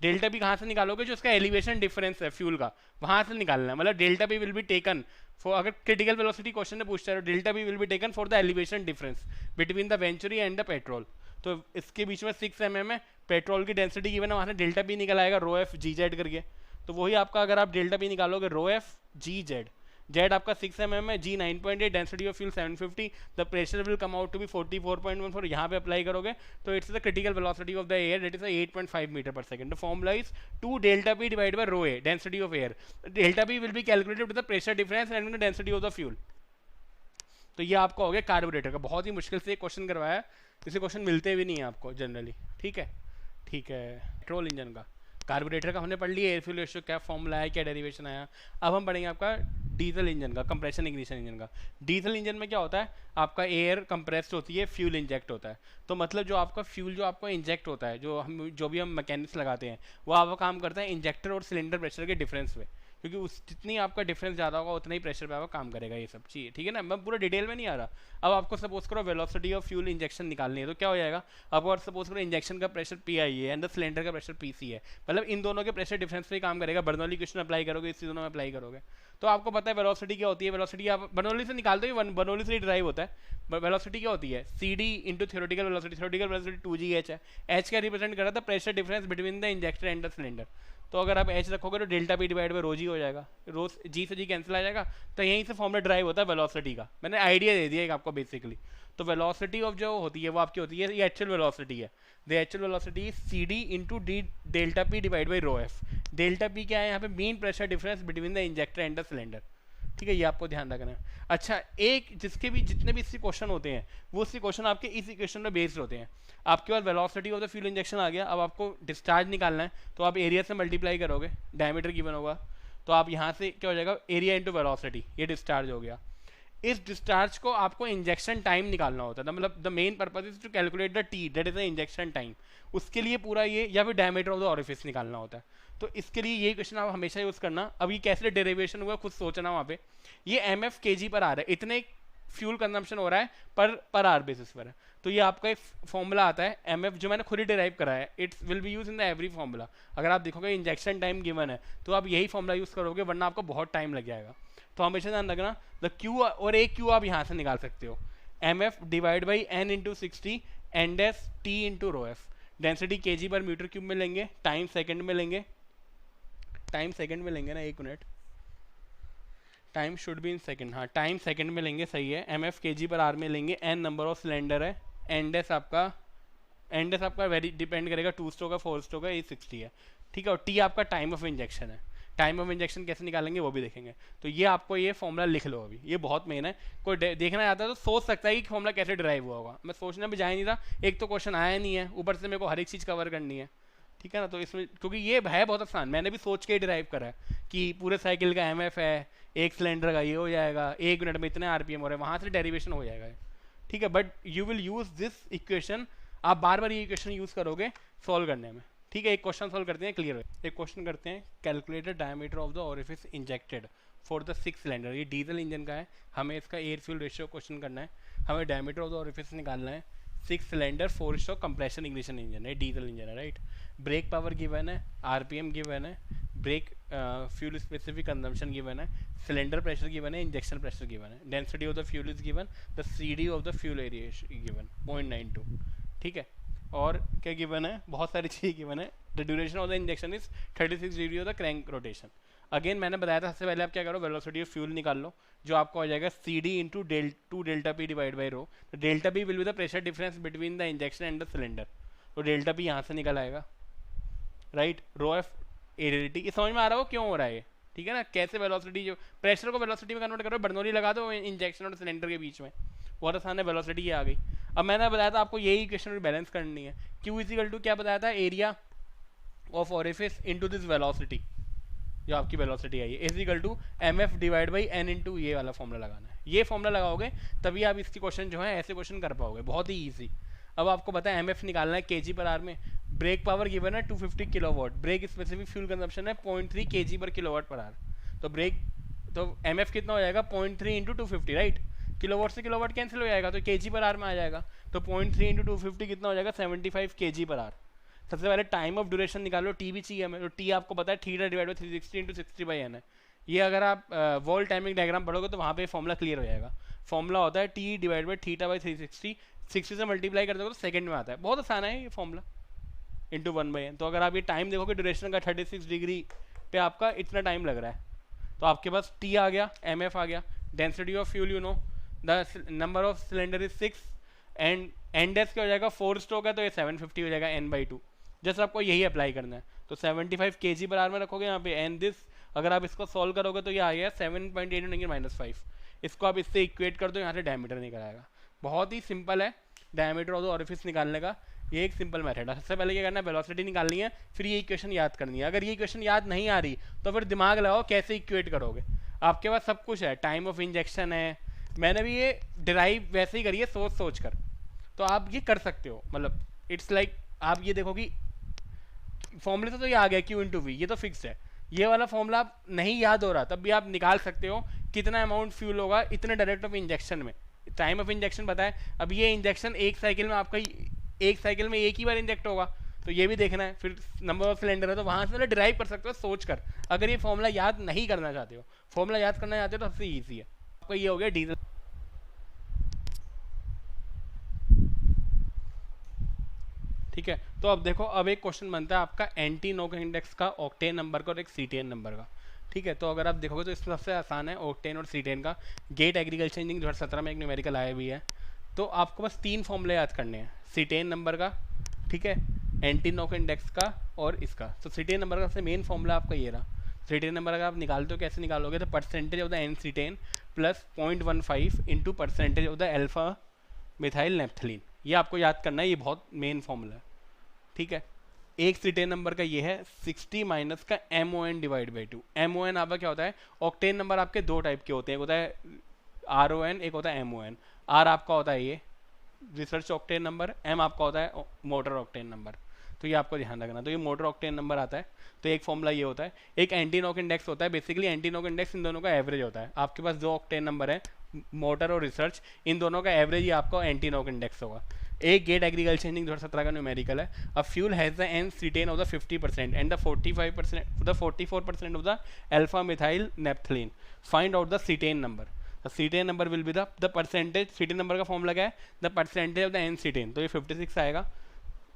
Delta P कहाँ से निकालोगे, जो उसका एलिवेशन डिफरेंस है फ्यूल का वहां से निकालना है, मतलब delta P will be taken for, अगर क्रिटिकल वेलोसिटी क्वेश्चन में पूछता है delta P will be taken for the elevation difference between the venturi and the petrol, तो इसके बीच में 6 mm है, पेट्रोल की डेंसिटी गिवन है, वहाँ से डेल्टा पी निकल आएगा रो एफ जी जेड करके, तो वही आपका अगर आप डेल्टा पी निकालोगे rho F G Z, Z आपका 6 mm है, G 9.8, density of fuel 750, the pressure will come out to be 44.14, यहाँ पे अप्लाई करोगे तो it's the critical velocity of the air, that is 8.5 metre per second. The formula is 2 delta P divide by rho A, density of air, delta P will be calculated with the pressure difference and the density of the fuel. तो ये आपका हो गया carburettor का, बहुत ही मुश्किल से एक क्वेश्चन करवाया, इसे क्वेश्चन मिलते भी नहीं है आपको जनरली, ठीक है। पेट्रोल इंजन का, कार्बोरेटर का हमने पढ़ लिया, एयर फ्यूल रेशियो क्या फॉर्मूला है, क्या डेरिवेशन आया। अब हम पढ़ेंगे आपका डीजल इंजन का, कंप्रेशन इग्निशन इंजन का। डीजल इंजन में क्या होता है, आपका एयर कंप्रेस्ड होती है, फ्यूल इंजेक्ट होता है, तो मतलब जो आपका फ्यूल जो आपको इंजेक्ट होता है, जो भी हम मैकेनिक्स लगाते हैं, वो आपका काम करता है इंजेक्टर और सिलेंडर प्रेशर के डिफरेंस पे, क्योंकि उस जितनी आपका डिफरेंस ज़्यादा होगा उतना ही प्रेशर पे आपका काम करेगा ये सब चीज़, ठीक है ना। मैं पूरा डिटेल में नहीं आ रहा। अब आपको सपोज करो वेलोसिटी ऑफ फ्यूल इंजेक्शन निकालनी है, तो क्या हो जाएगा, आपको और सपोज करो इंजेक्शन का प्रेशर PI है एंड द सिलेंडर का प्रेशर PC है, मतलब इन दोनों के प्रेशर डिफरेंस पे ही काम करेगा। बर्नौली इक्वेशन अप्लाई करोगे, इसी दोनों में अप्लाई करोगे, तो आपको पता है वेलोसिटी क्या होती है। वेलोसिटी आप बर्नौली से निकालते हो, बर्नौली से ड्राइव होता है। वेलोसिटी क्या होती है, CD into theoretical velocity, theoretical velocity 2GH है, H का रिप्रेजेंट कर रहा था pressure difference between the injector and the cylinder, तो अगर आप H रखोगे तो डेल्टा पी डिवाइड बाय रो जी हो जाएगा, रो जी से जी कैंसिल आ जाएगा, तो यहीं से फॉर्मूला ड्राइव होता है वेलोसिटी का। मैंने आइडिया दे दिया एक आपको बेसिकली। तो वेलोसिटी ऑफ जो होती है वो आपकी होती है, ये एक्चुअल वेलोसिटी है, the actual velocity CD into D delta P divide by row F. Delta P क्या है यहाँ पे, mean pressure difference between the injector and the cylinder, ठीक है, ये आपको ध्यान रखना है। अच्छा, एक जिसके भी जितने भी इससे क्वेश्चन होते हैं वो इससे क्वेश्चन आपके इस इक्वेशन में बेस्ड होते हैं। आपके पास velocity of the fuel injection आ गया, अब आपको डिस्चार्ज निकालना है, तो आप एरिया से मल्टीप्लाई करोगे, डायमीटर गिवन होगा, तो आप यहाँ से क्या हो जाएगा एरिया इंटू वेलोसिटी, ये डिस्चार्ज हो गया। इस डिस्चार्ज को आपको इंजेक्शन टाइम निकालना होता है, मतलब the main purpose is to calculate the T, that is the injection time. उसके लिए पूरा ये, या फिर डायमीटर ऑफ द ओरिफिस निकालना होता है, तो इसके लिए ये क्वेश्चन आप हमेशा यूज करना। अब ये कैसे डेरिवेशन हुआ खुद सोचना वहाँ पे। ये MF kg पर आ रहा है, इतने फ्यूल कंजम्पशन हो रहा है पर आर बेसिस पर है, तो ये आपका एक फॉर्मूला आता है MF, जो मैंने खुद ही डिराइव करा है, it's will be use in the every formula. अगर आप देखोगे इंजेक्शन टाइम गिवन है तो आप यही फॉर्मूला यूज करोगे, वरना आपको बहुत टाइम लग जाएगा। तो हमेशा ध्यान रखना, द Q और एक Q आप यहाँ से निकाल सकते हो, MF divide by N into 60 and S T into rho F. Density kg/m³ में लेंगे, टाइम सेकंड में लेंगे, टाइम सेकंड में लेंगे ना, 1 minute, time should be in second, हाँ टाइम सेकंड में लेंगे, सही है। MF kg/h में लेंगे, N नंबर ऑफ सिलेंडर है, एंड एस आपका वेरी डिपेंड करेगा 2 स्ट्रोक का 4 स्ट्रोक का, ये 60 है, ठीक है। और T आपका टाइम ऑफ इंजेक्शन है, टाइम ऑफ इंजेक्शन कैसे निकालेंगे वो भी देखेंगे। तो ये आपको ये फॉर्मूला लिख लो, अभी ये बहुत मेन है, कोई देखना चाहता है तो सोच सकता है कि फॉर्मूला कैसे ड्राइव हुआ होगा। मैं सोचने में जा ही नहीं रहा, एक तो क्वेश्चन आया नहीं है, ऊपर से मेरे को हर एक चीज़ कवर करनी है, ठीक है ना। तो इसमें क्योंकि ये है बहुत आसान, मैंने भी सोच के ड्राइव करा है कि पूरे साइकिल का MF है, एक सिलेंडर का ये हो जाएगा, 1 मिनट में इतने RPM हो रहे हैं, वहाँ से डेरिवेशन हो जाएगा, ठीक है। But you will use this equation आप बार बार ये इक्वेशन यूज करोगे सॉल्व करने में। ठीक है, एक क्वेश्चन सॉल्व करते हैं, क्लियर है। एक क्वेश्चन करते हैं, calculated diameter of the orifice injected for the 6 cylinder. ये डीजल इंजन का है, हमें इसका एयर फ्यूल रेशियो क्वेश्चन करना है, हमें डायमीटर ऑफ द ओरिफिस निकालना है। 6 cylinder 4 stroke compression ignition engine है, डीजल इंजन है, राइट। ब्रेक पावर गिवन है, आरपीएम गिवन है, brake fuel specific consumption given है, सिलेंडर प्रेशर गिवन है, इंजेक्शन प्रेशर गिवन है, density of the fuel is given, the CD of the fuel area given 0.92। ठीक है, और क्या गिवन है, बहुत सारी चीज़ें गिवन है। The duration of the injection is 36 degree of the crank rotation. Again मैंने बताया था, सबसे पहले आप क्या करो, वेलोसिटी ऑफ फ्यूल निकाल लो, जो आपको आ जाएगा C D into delta P divide by rho. तो delta P will be the pressure difference between the injection and the cylinder. तो डेल्टा पी यहाँ से निकल आएगा, राइट। रो एफ एरिडिटी, ये समझ में आ रहा हो क्यों हो रहा है, ठीक है ना, कैसे वेलोसिटी, जो प्रेशर को वेलोसिटी में कन्वर्ट करो, बर्नौली लगा दो इंजेक्शन और सिलेंडर के बीच में, बहुत आसान है, वेलोसिटी ये आ गई। अब मैंने बताया था आपको यही इक्वेशन बैलेंस करनी है। Q इजिकल टू क्या बताया था, area of orifice into this velocity, जो आपकी वेलोसिटी आई है, is equal to mf divide by n into ये वाला फॉर्मूला लगाना है। ये फॉर्मूला लगाओगे तभी आप इसकी क्वेश्चन जो है ऐसे क्वेश्चन कर पाओगे, बहुत ही ईजी। अब आपको पता है mf निकालना है kg पर आर में, ब्रेक पावर गिवन है 250 kilowatt, brake specific fuel consumption है 0.3 kg पर किलोवाट पर आर। तो mf कितना हो जाएगा, 0.3 इंटू 250, राइट। किलोवाट से किलोवाट कैंसिल हो जाएगा तो kg पर आर में आ जाएगा। तो 0.3 इंटू 250 कितना हो जाएगा, 75 kg पर आर। सबसे पहले टाइम ऑफ ड्यूरेशन निकालो, टी भी चाहिए हमें, तो टी आपको पता है theta divide by 360 into 60/n है। ये अगर आप वॉल टाइमिंग डायग्राम पढ़ोगे तो वहाँ पे फॉर्मूला क्लियर हो जाएगा। फॉर्मूला होता है T divide by theta by 360, 60 से मल्टीप्लाई कर दोगे तो सेकंड में आता है, बहुत आसान है ये फॉर्मूला, इंटू 1/n। तो अगर आप ये टाइम देखोगे ड्यूरेशन का 36 डिग्री पे आपका इतना टाइम लग रहा है, तो आपके पास टी आ गया, mf आ गया, density of fuel you know, the number of cylinder is 6 and and S क्या हो जाएगा, 4 स्ट्रोक है तो ये 750 हो जाएगा n/2। जस्ट आपको यही अप्लाई करना है। तो 75 kg पर आर में रखोगे यहाँ पे, एंड दिस अगर आप इसको सॉल्व करोगे तो ये आ गया 7.8 - 5। इसको आप इससे इक्वेट कर दो, यहाँ से डायमीटर निकल आएगा। बहुत ही सिंपल है डायमीटर ऑफ द ओरिफिस निकालने का, ये एक सिंपल मेथड है। सबसे पहले क्या करना है, वेलोसिटी निकालनी है, फिर ये इक्वेशन याद करनी है। अगर ये इक्वेशन याद नहीं आ रही तो फिर दिमाग लगाओ कैसे इक्वेट करोगे। आपके पास सब कुछ है, टाइम ऑफ इंजेक्शन है, मैंने भी ये डिराइव वैसे ही करी है सोच सोच कर, तो आप ये कर सकते हो। मतलब इट्स लाइक आप ये देखो कि फॉर्मूले से तो ये आ गया Q इंटू वी, ये तो फिक्स है। ये वाला फॉर्मूला आप नहीं याद हो रहा तब भी आप निकाल सकते हो कितना अमाउंट फ्यूल होगा इतने डायरेक्ट ऑफ इंजेक्शन में, टाइम ऑफ इंजेक्शन पता है। अब ये इंजेक्शन एक साइकिल में आपका एक साइकिल में एक ही बार इंजेक्ट होगा, तो ये भी देखना है। फिर नंबर ऑफ सिलेंडर है तो वहाँ से डिराइव कर सकते हो सोच कर। अगर ये फॉर्मूला याद नहीं करना चाहते हो, फॉर्मूला याद करना चाहते हो तो सबसे ईजी है। आपका ये हो गया डीजल। ठीक है, तो अब देखो, अब एक क्वेश्चन बनता है आपका एंटी नोक इंडेक्स का, ऑक्टेन नंबर का और एक सीटेन नंबर का। ठीक है, तो अगर आप देखोगे तो इसमें सबसे आसान है ऑक्टेन और सीटेन का। गेट एग्रीकल्चर इंजीनियरिंग 2017 में एक न्यूमेरिकल आया भी है। तो आपको बस 3 फॉर्मूले याद करने हैं, सीटेन नंबर का, ठीक है, एंटी नोक इंडेक्स का और इसका। तो सीटेन नंबर का सबसे मेन फॉर्मूला आपका ये रहा। सीटेन नंबर अगर आप निकालते हो, कैसे निकालोगे, तो percentage of the N cetane plus 0.15 into percentage of the alpha methyl naphthalene. ये आपको याद करना है, ये बहुत मेन फॉर्मूला है। ठीक है, एक सीटेन नंबर का ये है 60 माइनस का MON डिवाइड बाई 2। MON आपका क्या होता है, ऑक्टेन नंबर आपके 2 टाइप के होते हैं, एक होता है RON, एक होता है MON। R आपका होता है ये रिसर्च ऑक्टेन नंबर, M आपका होता है मोटर ऑक्टेन नंबर। तो ये आपको ध्यान रखना। तो ये मोटर ऑक्टेन नंबर आता है, तो एक फॉर्मूला ये होता है। एक एंटी नोक इंडेक्स होता है, बेसिकली एंटी नोक इंडेक्स इन दोनों का एवरेज होता है। आपके पास 2 ऑक्टेन नंबर है, मोटर और रिसर्च, इन दोनों का एवरेज ही आपका एंटी नोक इंडेक्स होगा। एक गेट एग्रीकल्चर इंजीनियरिंग 2017 का न्यूमेरिकल है। A fuel has the N cetane of the 50% and the 44% of the alpha methyl naphthalene. Find out the cetane number. The cetane number will be the percentage, cetane number का formula क्या है, the percentage of the N cetane, तो ये 56 आएगा,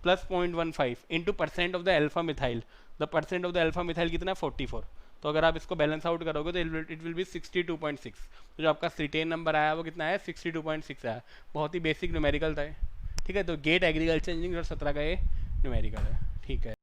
plus 0.15 into percent of the alpha methyl. The percent of the alpha methyl कितना है, 44। तो अगर आप इसको बैलेंस आउट करोगे तो इट विल बी 62.6। तो जो आपका सीटेन नंबर आया वो कितना है, 62.6 आया। बहुत ही बेसिक न्यूमेरिकल था। ठीक है, तो गेट एग्रीकल्चर इंजीनियरिंग 2017 का ये न्यूमेरिकल है। ठीक है।